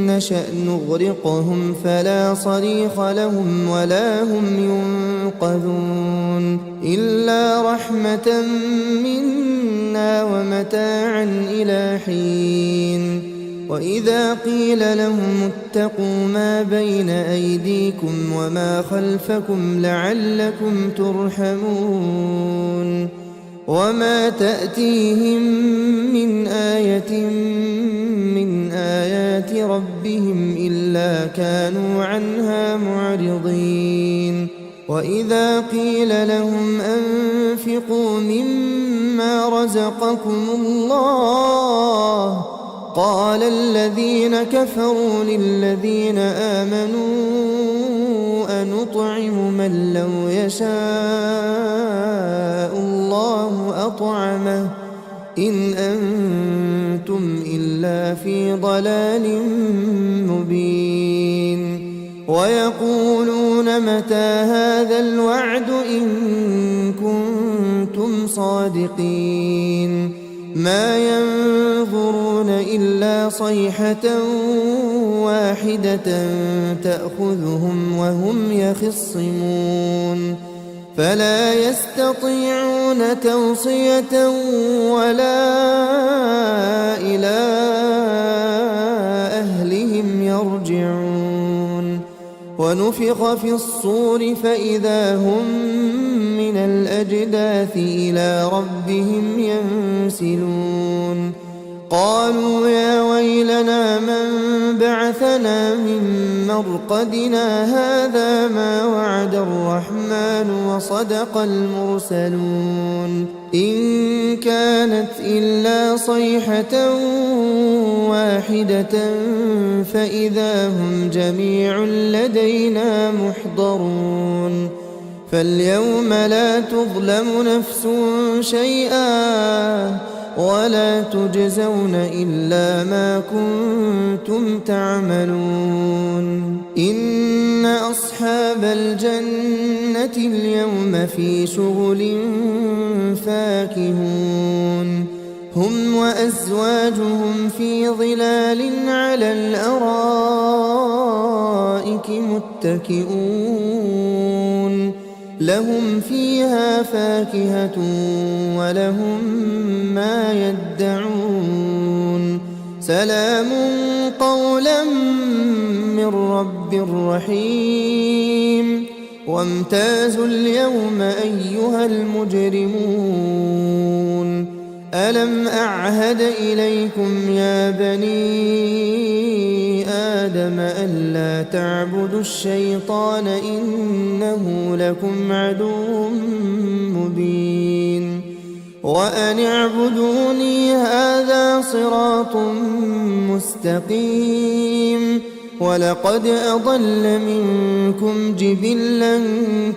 نشأ نغرقهم فلا صريخ لهم ولا هم ينقذون إلا رحمة منا ومتاعا إلى حين وإذا قيل لهم اتقوا ما بين أيديكم وما خلفكم لعلكم ترحمون وما تأتيهم من آية من آيات ربهم إلا كانوا عنها معرضين وإذا قيل لهم أنفقوا مما رزقكم الله قال الذين كفروا للذين آمنوا أنطعم من لو يشاء الله أطعمه إن أنتم إلا في ضلال مبين ويقولون متى هذا الوعد إن كنتم صادقين ما ينظرون إلا صيحة واحدة تأخذهم وهم يخصمون فلا يستطيعون توصية ولا إلى أهلهم يرجعون ونفخ في الصور فإذا هم من الأجداث إلى ربهم ينسلون قالوا يا ويلنا من بعثنا من مرقدنا هذا ما وعد الرحمن وصدق المرسلون إن كانت إلا صيحة واحدة فإذا هم جميع لدينا محضرون فاليوم لا تظلم نفس شيئا ولا تجزون إلا ما كنتم تعملون إن أصحاب الجنة اليوم في شغل فاكهون هم وأزواجهم في ظلال على الأرائك متكئون لهم فيها فاكهة ولهم ما يدعون سلام قولا من رب رحيم وامتازوا اليوم أيها المجرمون ألم أعهد إليكم يا بني آدم ألا تعبدوا الشيطان إنه لكم عدو مبين وأن اعبدوني هذا صراط مستقيم ولقد أضل منكم جبلا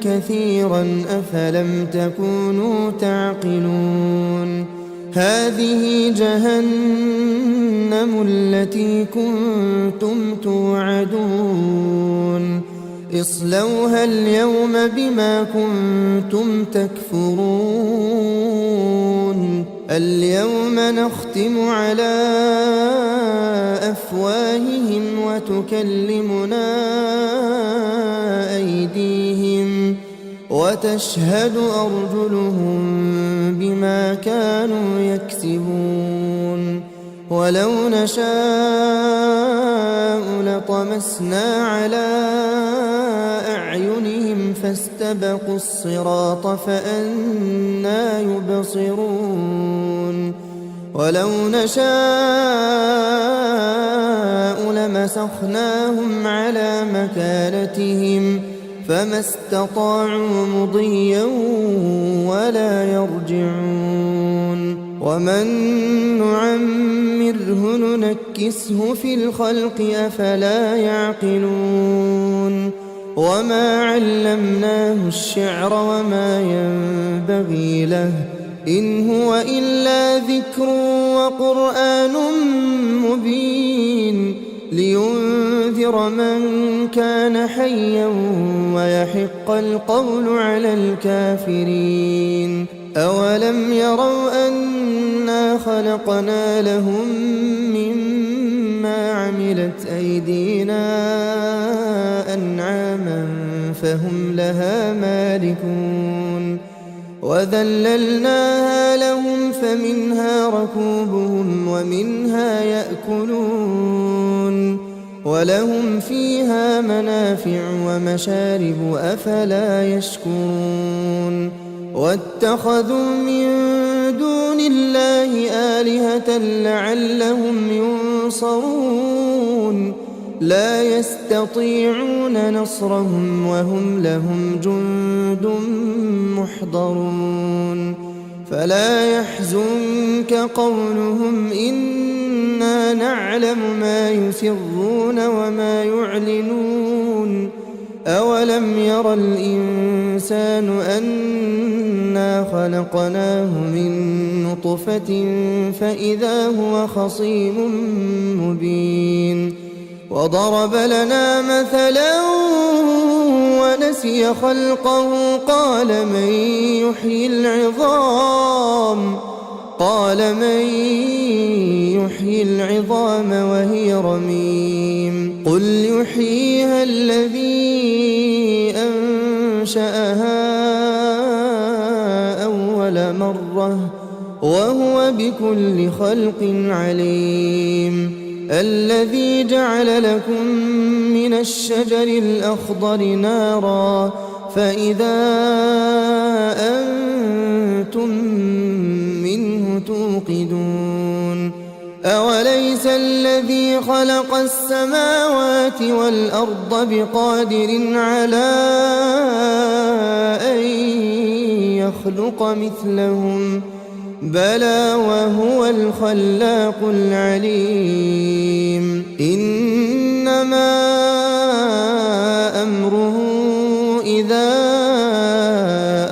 كثيرا أفلم تكونوا تعقلون هذه جهنم التي كنتم توعدون اصلوها اليوم بما كنتم تكفرون اليوم نختم على أفواههم وتكلمنا أيديهم وتشهد أرجلهم بما كانوا يكسبون ولو نشاء لطمسنا على أعينهم فاستبقوا الصراط فأنى يبصرون ولو نشاء لمسخناهم على مكانتهم فما استطاعوا مضيا ولا يرجعون ومن نعمره ننكسه في الخلق أفلا يعقلون وما علمناه الشعر وما ينبغي له إن هو إلا ذكر وقرآن مبين لينذر من كان حيا ويحق القول على الكافرين أولم يروا أنا خلقنا لهم مما عملت أيدينا أنعاما فهم لها مالكون وذللناها لهم فمنها ركوبهم ومنها يأكلون ولهم فيها منافع ومشارب أفلا يشكرون واتخذوا من دون الله آلهة لعلهم ينصرون لا يستطيعون نصرهم وهم لهم جند محضرون فلا يحزنك قولهم إنا نعلم ما يسرون وما يعلنون أولم ير الإنسان أنا خلقناه من نطفة فإذا هو خصيم مبين وضرب لنا مثلا ونسي خلقه قال من يحيي العظام وهي رميم قل يحييها الذي أنشأها وهو بكل خلق عليم. الذي جعل لكم من الشجر الأخضر نارا فإذا أنتم منه توقدون. أوليس الذي خلق السماوات والأرض بقادر على أن يخلق مثلهم بلى وهو الخلاق العليم. إنما أمره إذا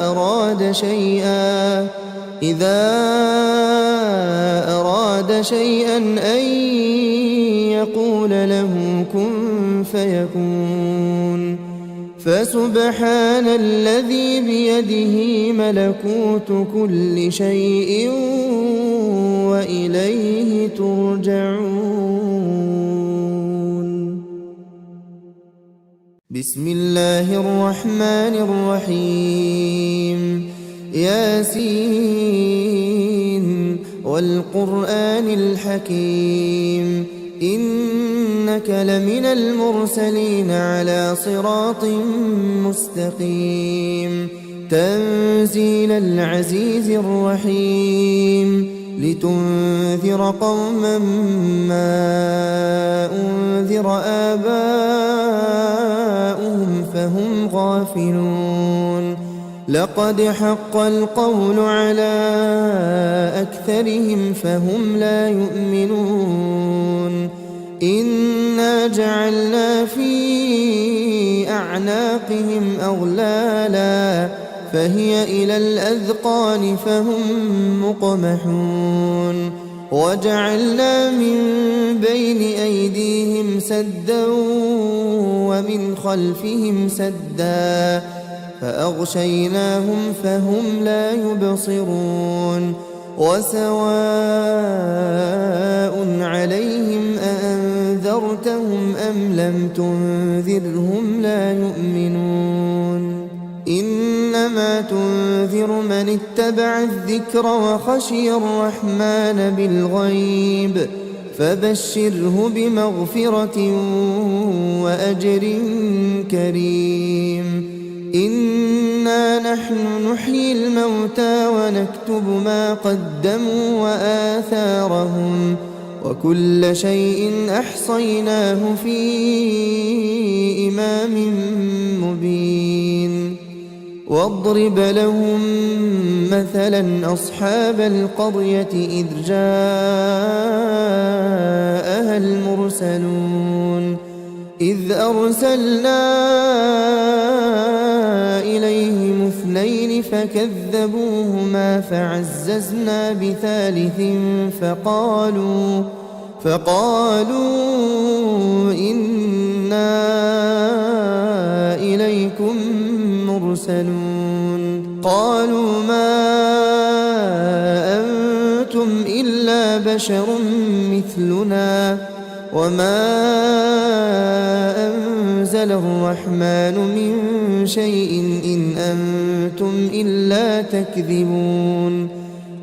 أراد شيئا أن يقول له كن فيكون. فسبحان الذي بيده ملكوت كل شيء وإليه ترجعون. بسم الله الرحمن الرحيم. ياسين والقرآن الحكيم إنك لمن المرسلين على صراط مستقيم. تنزيل العزيز الرحيم لتنذر قوما ما أنذر آباؤهم فهم غافلون. لقد حق القول على أكثرهم فهم لا يؤمنون. إنا جعلنا في أعناقهم أغلالا فهي إلى الأذقان فهم مقمحون. وجعلنا من بين أيديهم سدا ومن خلفهم سدا فأغشيناهم فهم لا يبصرون. وسواء عليهم أأنذرتهم أم لم تنذرهم لا يؤمنون. إنما تنذر من اتبع الذكر وخشي الرحمن بالغيب فبشره بمغفرة وأجر كريم. إنا نحن نحيي الموتى ونكتب ما قدموا وآثارهم وكل شيء أحصيناه في إمام مبين. واضرب لهم مثلا أصحاب القرية إذ جاءها المرسلون إذ أرسلنا إليهم اثنين فكذبوهما فعززنا بثالث فقالوا إنا إليكم مرسلون. قالوا ما أنتم إلا بشر مثلنا وما أنزل الرحمن من شيء إن أنتم إلا تكذبون.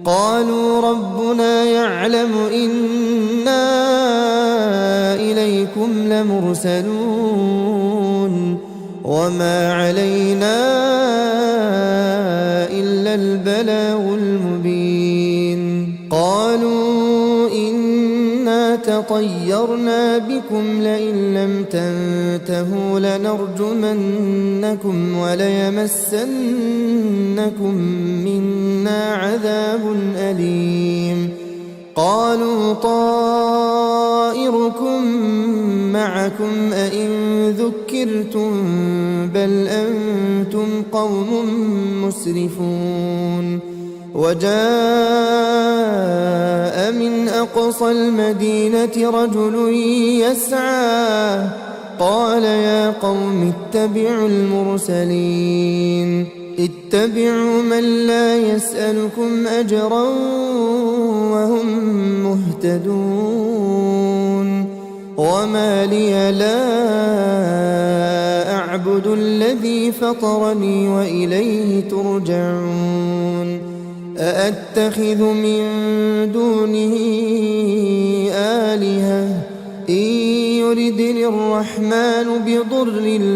قالوا ربنا يعلم إنا إليكم لمرسلون وما علينا إلا البلاغ المبين. قالوا إنا تطيرنا بكم لئن لم تنتهوا لنرجمنكم وليمسنكم منا عذاب أليم. قالوا طائركم معكم أئن ذكرتم بل أنتم قوم مسرفون. وجاء من أقصى المدينة رجل يسعى قال يا قوم اتبعوا المرسلين اتبعوا من لا يسألكم أجرا وهم مهتدون. وما لي لا أعبد الذي فطرني وإليه ترجعون. أأتخذ من دونه آلهة إن يردني الرحمن بضر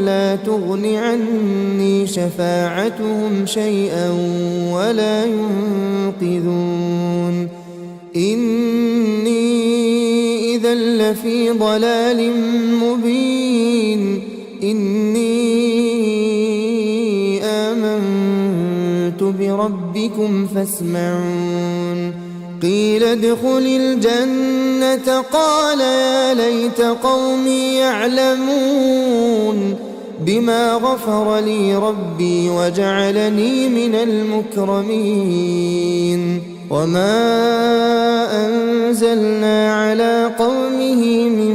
لا تغن عني شفاعتهم شيئا ولا ينقذون إني إذا لفي ضلال مبين إني آمنت بربكم فاسمعون قيل ادخل الجنة قال يا ليت قومي يعلمون بما غفر لي ربي وجعلني من المكرمين وما أنزلنا على قومه من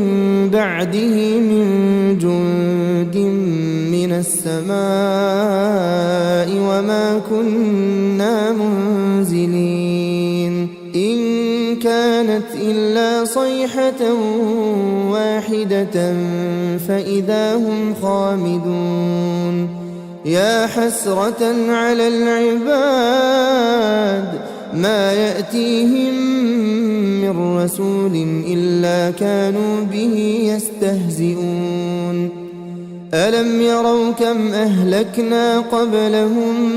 بعده من جند من السماء وما كنا منزلين إن كانت إلا صيحة واحدة فإذا هم خامدون يا حسرة على العباد ما يأتيهم من رسول إلا كانوا به يستهزئون ألم يروا كم أهلكنا قبلهم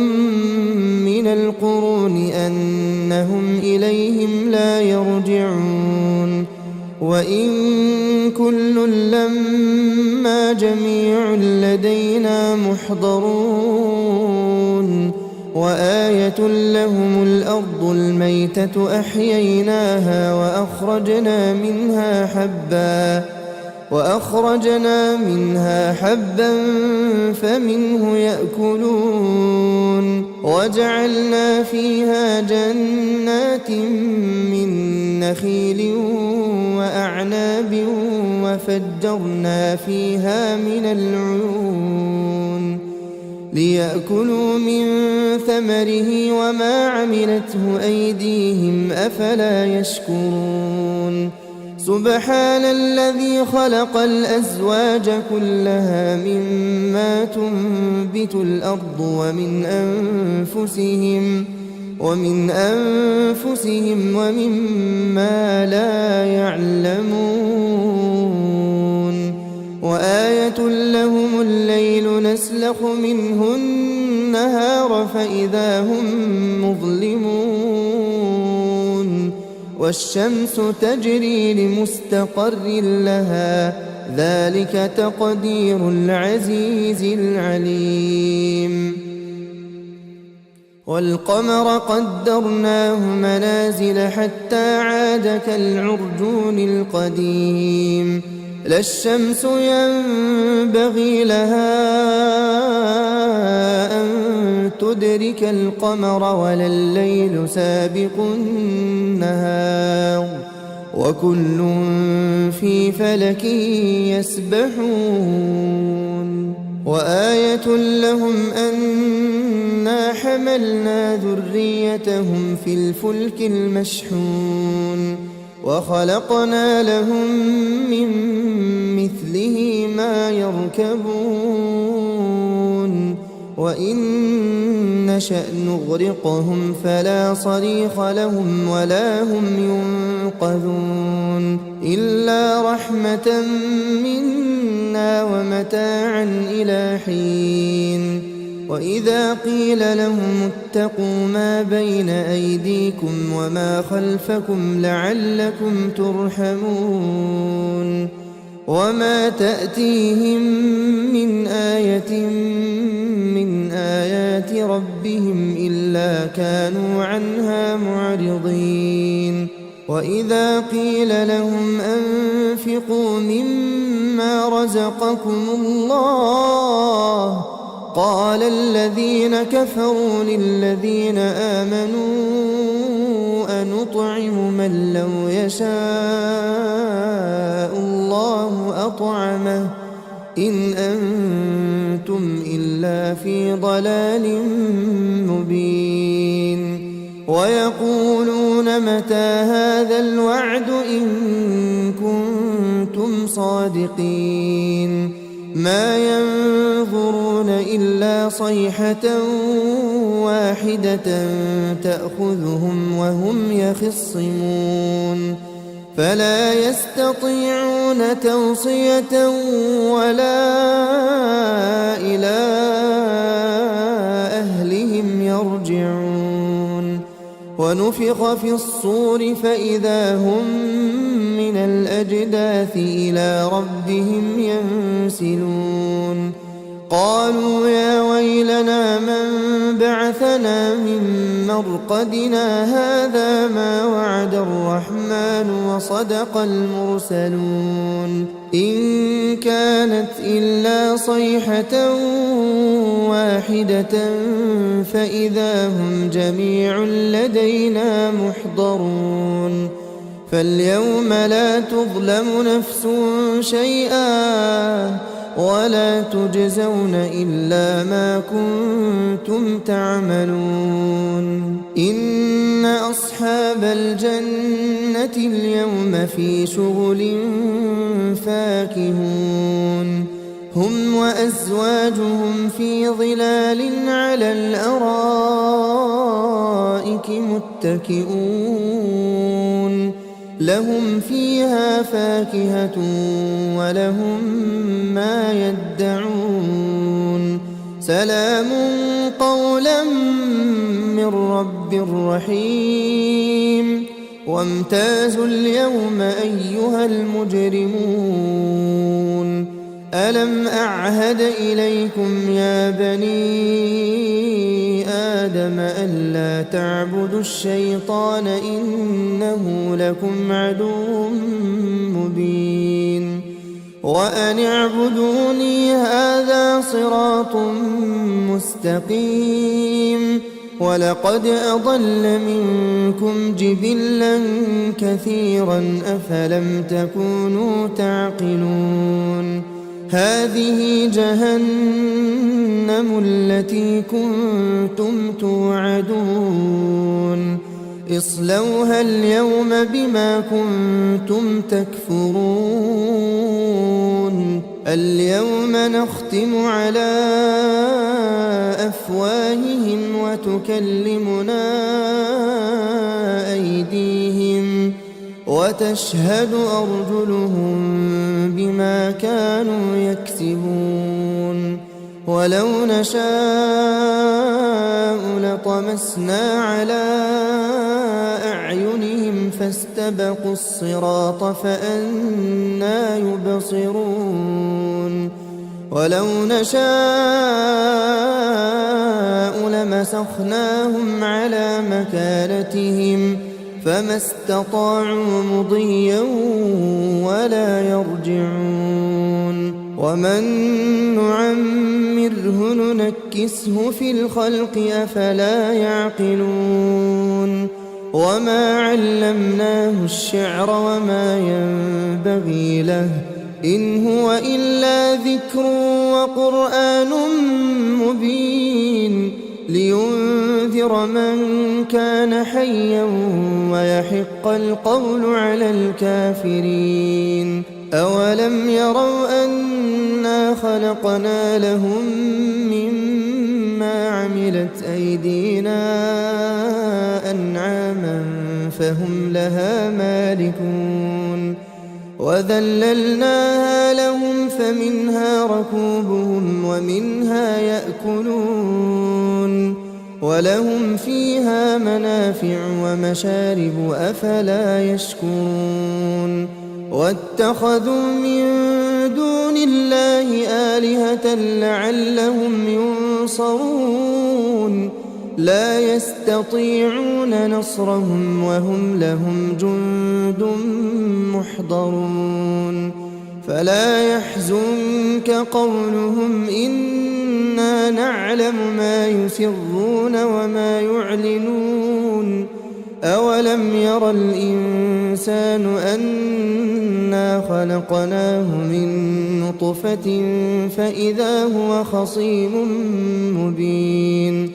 من القرون أنهم إليهم لا يرجعون وإن كل لما جميع لدينا محضرون وآية لهم الأرض الميتة أحييناها وأخرجنا منها حبا فمنه يأكلون وجعلنا فيها جنات من نخيل وأعناب وفجرنا فيها من العيون ليأكلوا من ثمره وما عملته أيديهم أفلا يشكرون سبحان الذي خلق الأزواج كلها مما تنبت الأرض ومن أنفسهم ومما لا يعلمون وآية لهم الليل نسلخ منه النهار فإذا هم مظلمون والشمس تجري لمستقر لها ذلك تقدير العزيز العليم والقمر قدرناه منازل حتى عاد كالعرجون القديم لا الشمس ينبغي لها أن تدرك القمر ولا الليل سابق النهار وكل في فلك يسبحون وآية لهم أنا حملنا ذريتهم في الفلك المشحون وخلقنا لهم من مثله ما يركبون وإن نشأ نغرقهم فلا صريخ لهم ولا هم ينقذون إلا رحمة منا ومتاعا إلى حين وإذا قيل لهم اتقوا ما بين أيديكم وما خلفكم لعلكم ترحمون وما تأتيهم من آية من آيات ربهم إلا كانوا عنها معرضين وإذا قيل لهم أنفقوا مما رزقكم الله قال الذين كفروا للذين آمنوا أنطعم من لو يشاء الله أطعمه إن أنتم إلا في ضلال مبين ويقولون متى هذا الوعد إن كنتم صادقين ما ينظرون إلا صيحة واحدة تأخذهم وهم يخصمون فلا يستطيعون توصية ولا إلى أهلهم يرجعون ونفخ في الصور فإذا هم من الأجداث إلى ربهم ينسلون قالوا يا ويلنا من بعثنا من مرقدنا هذا ما وعد الرحمن وصدق المرسلون إن كانت إلا صيحة واحدة فإذا هم جميع لدينا محضرون فاليوم لا تظلم نفس شيئا ولا تجزون إلا ما كنتم تعملون إن أصحاب الجنة اليوم في شغل فاكهون هم وأزواجهم في ظلال على الأرائك متكئون لهم فيها فاكهة ولهم ما يدعون سلام قولا من رب رحيم وامتازوا اليوم أيها المجرمون ألم أعهد إليكم يا بني آدم ألا تعبدوا الشيطان إنه لكم عدو مبين وأن اعبدوني هذا صراط مستقيم ولقد أضل منكم جبلا كثيرا أفلم تكونوا تعقلون هذه جهنم التي كنتم توعدون اصلوها اليوم بما كنتم تكفرون اليوم نختم على أفواههم وتكلمنا أيديهم وتشهد أرجلهم بما كانوا يكسبون ولو نشاء لطمسنا على أعينهم فاستبقوا الصراط فأنى يبصرون ولو نشاء لمسخناهم على مكانتهم فما استطاعوا مضيا ولا يرجعون ومن نعمره ننكسه في الخلق أفلا يعقلون وما علمناه الشعر وما ينبغي له إن هو إلا ذكر وقرآن مبين لينذر من كان حيا ويحق القول على الكافرين أولم يروا أنا خلقنا لهم مما عملت أيدينا أنعاما فهم لها مالكون وذللناها لهم فمنها ركوبهم ومنها يأكلون ولهم فيها منافع ومشارب أفلا يشكرون واتخذوا من دون الله آلهة لعلهم ينصرون لا يستطيعون نصرهم وهم لهم جند محضرون فلا يحزنك قولهم إنا نعلم ما يسرون وما يعلنون أولم ير الإنسان أنا خلقناه من نطفة فإذا هو خصيم مبين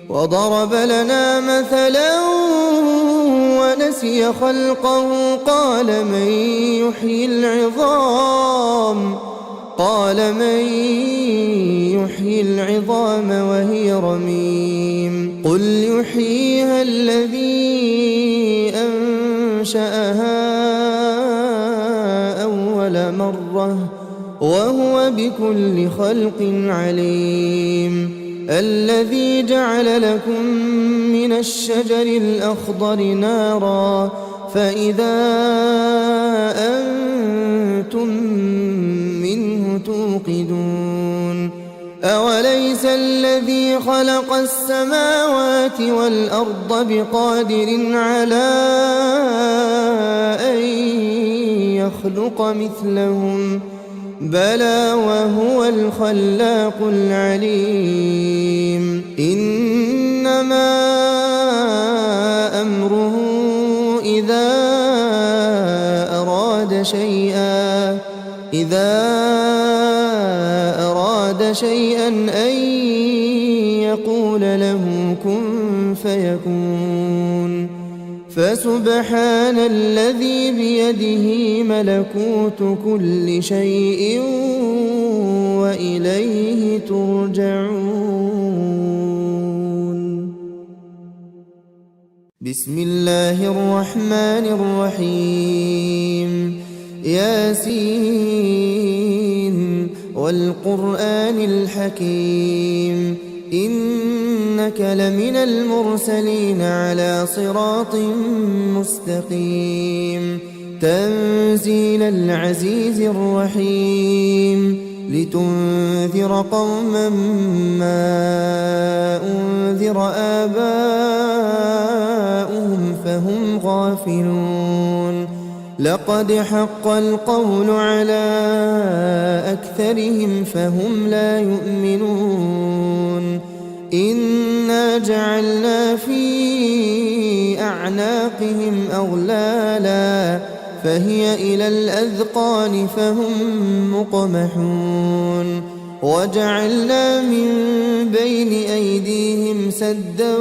وضرب لنا مثلا ونسي خلقه قال من يحيي العظام وهي رميم قل يحييها الذي أنشأها أول مرة وهو بكل خلق عليم. الذي جعل لكم من الشجر الأخضر نارا فإذا أنتم منه توقدون. أوليس الذي خلق السماوات والأرض بقادر على أن يخلق مثلهم بلى وهو الخلاق العليم. إنما أمره إذا أراد شيئا أن يقول له كن فيكون. فسبحان الذي بيده ملكوت كل شيء وإليه ترجعون. بسم الله الرحمن الرحيم. ياسين والقرآن الحكيم إنك لمن المرسلين على صراط مستقيم. تنزيل العزيز الرحيم لتنذر قوما ما أنذر آباؤهم فهم غافلون. لقد حق القول على أكثرهم فهم لا يؤمنون. إنا جعلنا في أعناقهم أغلالا فهي إلى الأذقان فهم مقمحون. وجعلنا من بين أيديهم سدا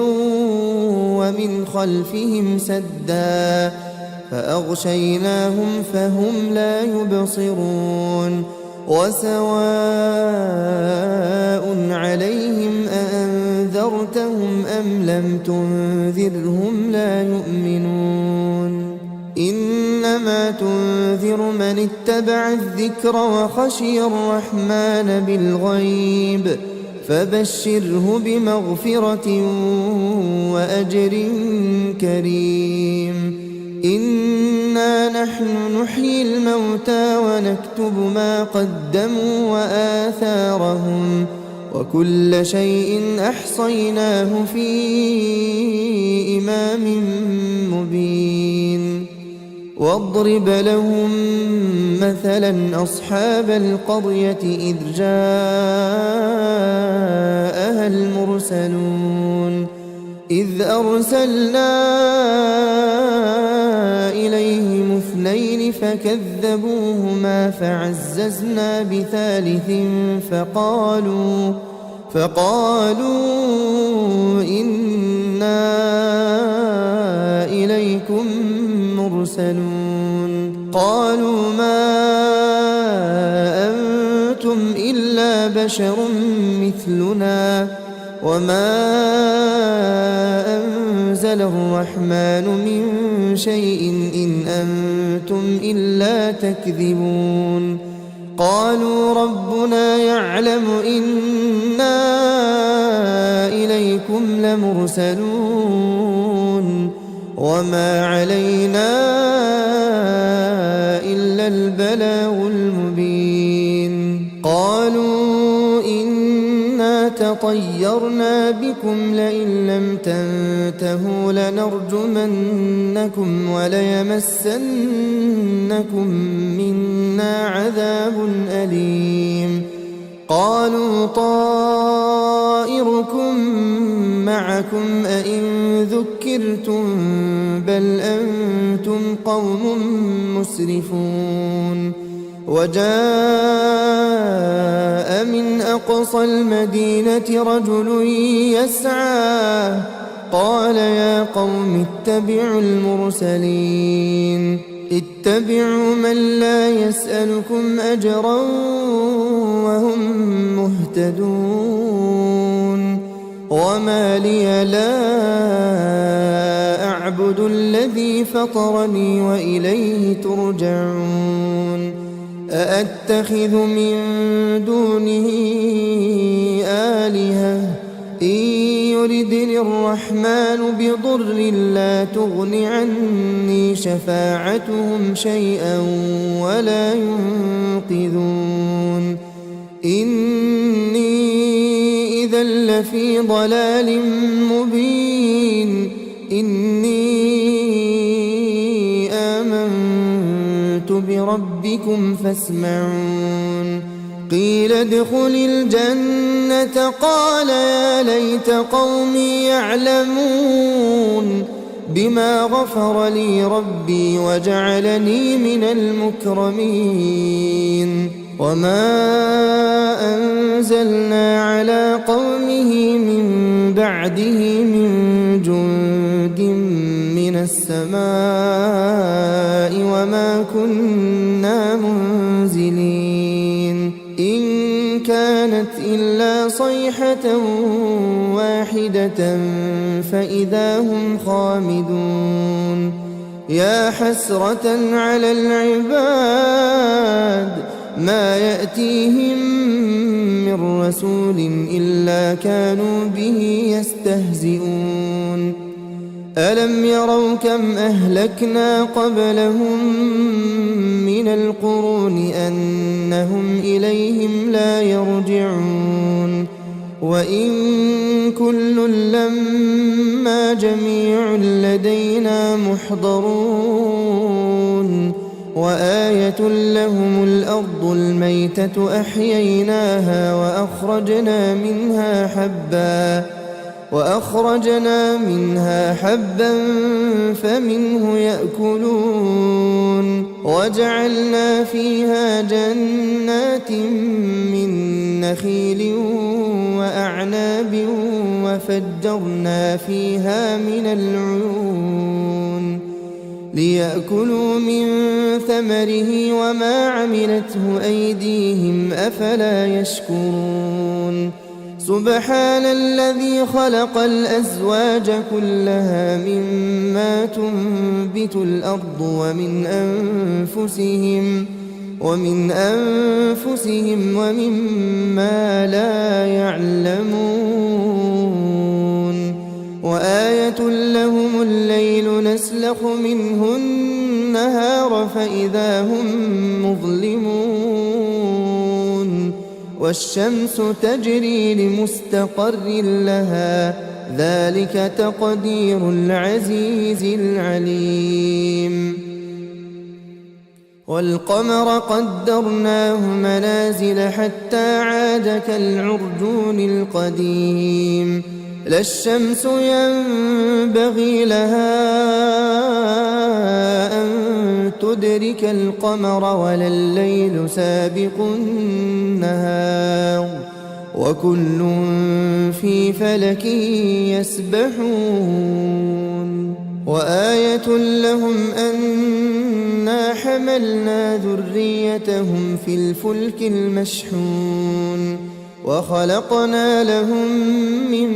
ومن خلفهم سدا فأغشيناهم فهم لا يبصرون. وسواء عليهم أأنذرتهم أم لم تنذرهم لا يؤمنون. إنما تنذر من اتبع الذكر وخشي الرحمن بالغيب فبشره بمغفرة وأجر كريم. إنا نحن نحيي الموتى ونكتب ما قدموا وآثارهم وكل شيء أحصيناه في إمام مبين. واضرب لهم مثلا أصحاب القرية إذ جاءها المرسلون إذ أرسلنا إليهم اثنين فكذبوهما فعززنا بثالث فقالوا إنا إليكم مرسلون. قالوا ما أنتم إلا بشر مثلنا وما أنزل الرحمن من شيء إن أنتم إلا تكذبون. قالوا ربنا يعلم إنا إليكم لمرسلون وما علينا إلا البلاغ المبين. قالوا إنا تطيرنا بكم لئن لم تنتهوا لنرجمنكم وليمسنكم منا عذاب أليم. قالوا طائركم معكم أئن ذكرتم بل أنتم قوم مسرفون. وجاء من أقصى المدينة رجل يسعى قال يا قوم اتبعوا المرسلين اتبعوا من لا يسألكم أجرا وهم مهتدون. وما لي لا أعبد الذي فطرني وإليه ترجعون أأتخذ من دونه آلهة إن يردني الرحمن بضر لا تغن عني شفاعتهم شيئا ولا ينقذون إني إذا لفي ضلال مبين إني آمنت بربكم فاسمعون قيل ادخل الجنة قال يا ليت قومي يعلمون بما غفر لي ربي وجعلني من المكرمين وما أنزلنا على قومه من بعده من جند من السماء وما كنا منزلين إن كانت إلا صيحة واحدة فإذا هم خامدون يا حسرة على العباد ما يأتيهم من رسول إلا كانوا به يستهزئون ألم يروا كم أهلكنا قبلهم من القرون أنهم إليهم لا يرجعون وإن كل لما جميع لدينا محضرون وآية لهم الأرض الميتة أحييناها وأخرجنا منها حبا فمنه يأكلون وجعلنا فيها جنات من نخيل وأعناب وفجرنا فيها من العيون ليأكلوا من ثمره وما عملته أيديهم أفلا يشكرون سبحان الذي خلق الأزواج كلها مما تنبت الأرض ومن أنفسهم ومما لا يعلمون وآية لهم الليل نسلخ منه النهار فإذا هم مظلمون والشمس تجري لمستقر لها ذلك تقدير العزيز العليم والقمر قدرناه منازل حتى عاد كالعرجون القديم لا الشمس ينبغي لها أن تدرك القمر ولا الليل سابق النهار وكل في فلك يسبحون وآية لهم أنا حملنا ذريتهم في الفلك المشحون وخلقنا لهم من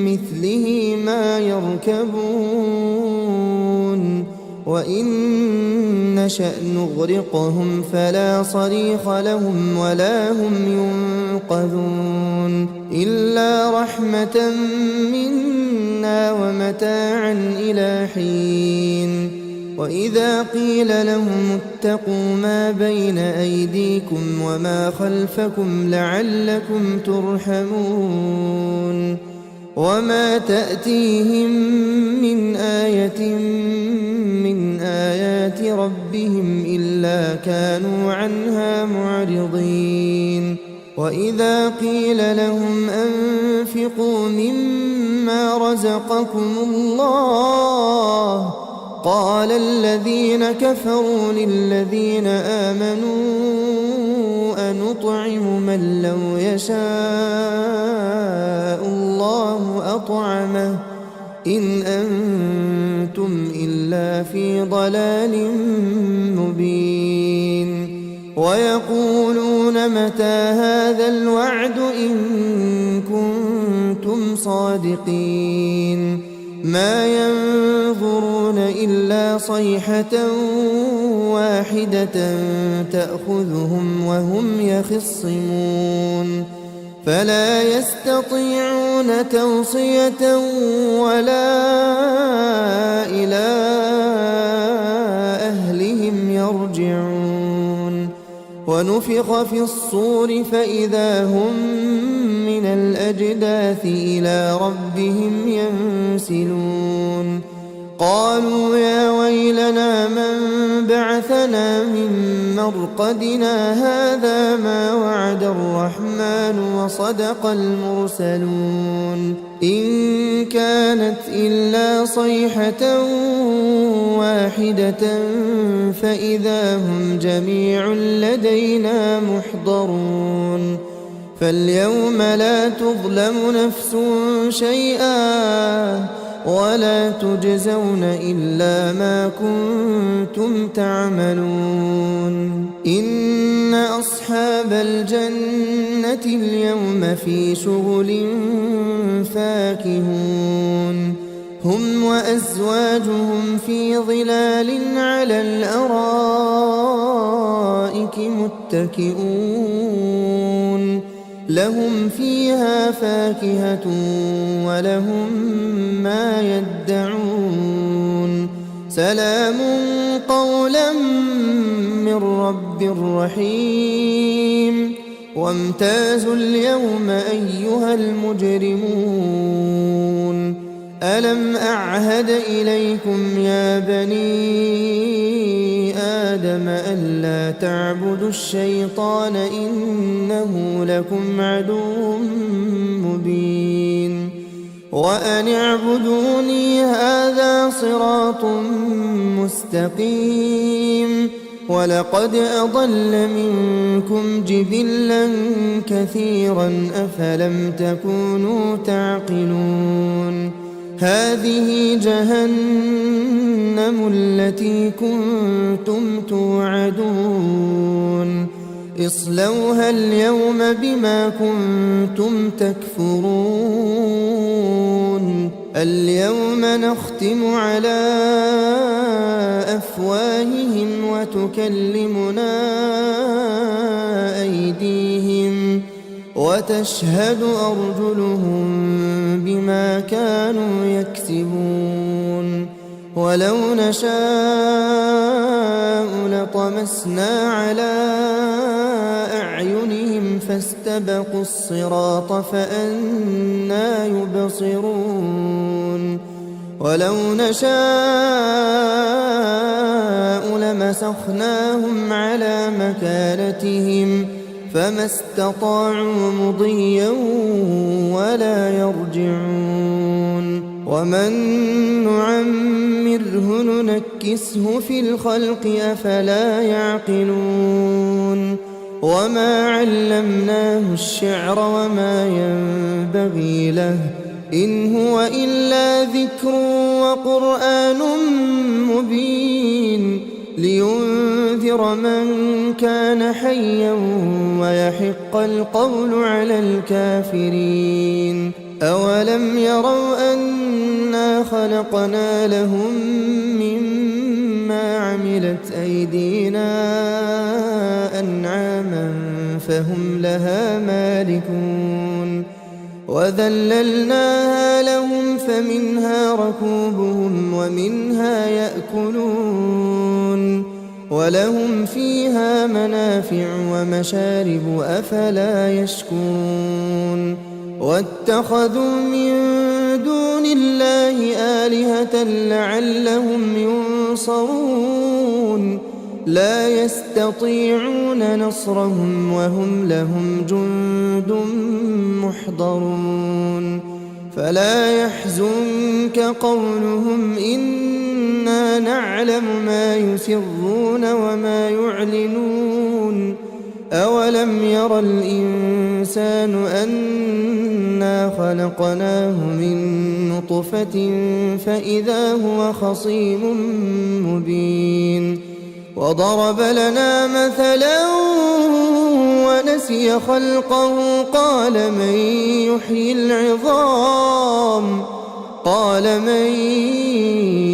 مثله ما يركبون وإن نشأ نغرقهم فلا صريخ لهم ولا هم ينقذون إلا رحمة منا ومتاعا إلى حين وإذا قيل لهم اتقوا ما بين أيديكم وما خلفكم لعلكم ترحمون وما تأتيهم من آية من آيات ربهم إلا كانوا عنها معرضين وإذا قيل لهم أنفقوا مما رزقكم الله قال الذين كفروا للذين آمنوا أنطعم من لو يشاء الله أطعمه إن أنتم إلا في ضلال مبين ويقولون متى هذا الوعد إن كنتم صادقين ما ينظرون إلا صيحة واحدة تأخذهم وهم يخصمون فلا يستطيعون توصية ولا إلى أهلهم يرجعون ونفخ في الصور فإذا هم من الأجداث إلى ربهم ينسلون قالوا يا ويلنا من بعثنا من مرقدنا هذا ما وعد الرحمن وصدق المرسلون إن كانت إلا صيحة واحدة فإذا هم جميع لدينا محضرون فاليوم لا تظلم نفس شيئا ولا تجزون إلا ما كنتم تعملون إن أصحاب الجنة اليوم في شغل فاكهون هم وأزواجهم في ظلال على الأرائك متكئون لهم فيها فاكهة ولهم ما يدعون سلام قولا من رب رحيم وامتازوا اليوم أيها المجرمون ألم أعهد إليكم يا بني آدم ألا تعبدوا الشيطان إنه لكم عدو مبين وأن اعبدوني هذا صراط مستقيم ولقد أضل منكم جبلا كثيرا أفلم تكونوا تعقلون هذه جهنم التي كنتم توعدون اصلوها اليوم بما كنتم تكفرون اليوم نختم على أفواههم وتكلمنا أيديهم وتشهد أرجلهم بما كانوا يكسبون ولو نشاء لطمسنا على أعينهم فاستبقوا الصراط فأنى يبصرون ولو نشاء لمسخناهم على مكانتهم فما استطاعوا مضيا ولا يرجعون ومن نعمره ننكسه في الخلق أفلا يعقلون وما علمناه الشعر وما ينبغي له إن هو إلا ذكر وقرآن مبين لينذر من كان حيا ويحق القول على الكافرين أولم يروا أنا خلقنا لهم مما عملت أيدينا أنعاما فهم لها مالكون وذللناها لهم فمنها ركوبهم ومنها يأكلون ولهم فيها منافع ومشارب أفلا يشكرون واتخذوا من دون الله آلهة لعلهم ينصرون لا يستطيعون نصرهم وهم لهم جند محضرون فلا يحزنك قولهم إنا نعلم ما يسرون وما يعلنون أولم ير الإنسان أنا خلقناه من نطفة فإذا هو خصيم مبين وضرب لنا مثلا ونسي خلقه قال من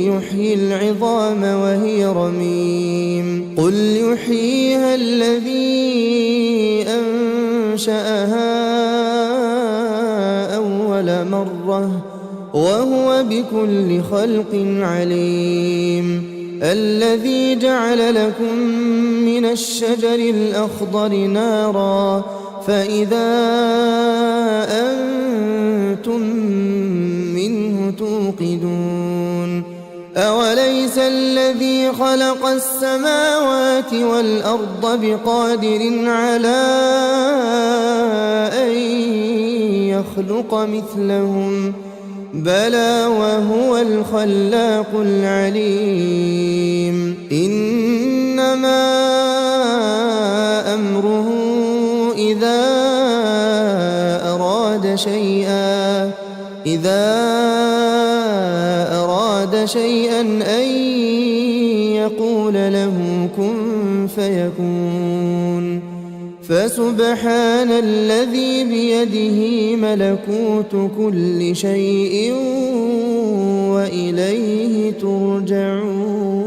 يحيي العظام وهي رميم قل يحييها الذي أنشأها أول مرة وهو بكل خلق عليم الذي جعل لكم من الشجر الأخضر نارا فإذا أنتم منه توقدون أوليس الذي خلق السماوات والأرض بقادر على أن يخلق مثلهم بلى وهو الخلاق العليم إنما أمره إذا أراد شيئا أن يقول له كن فيكون فسبحان الذي بيده ملكوت كل شيء وإليه ترجعون.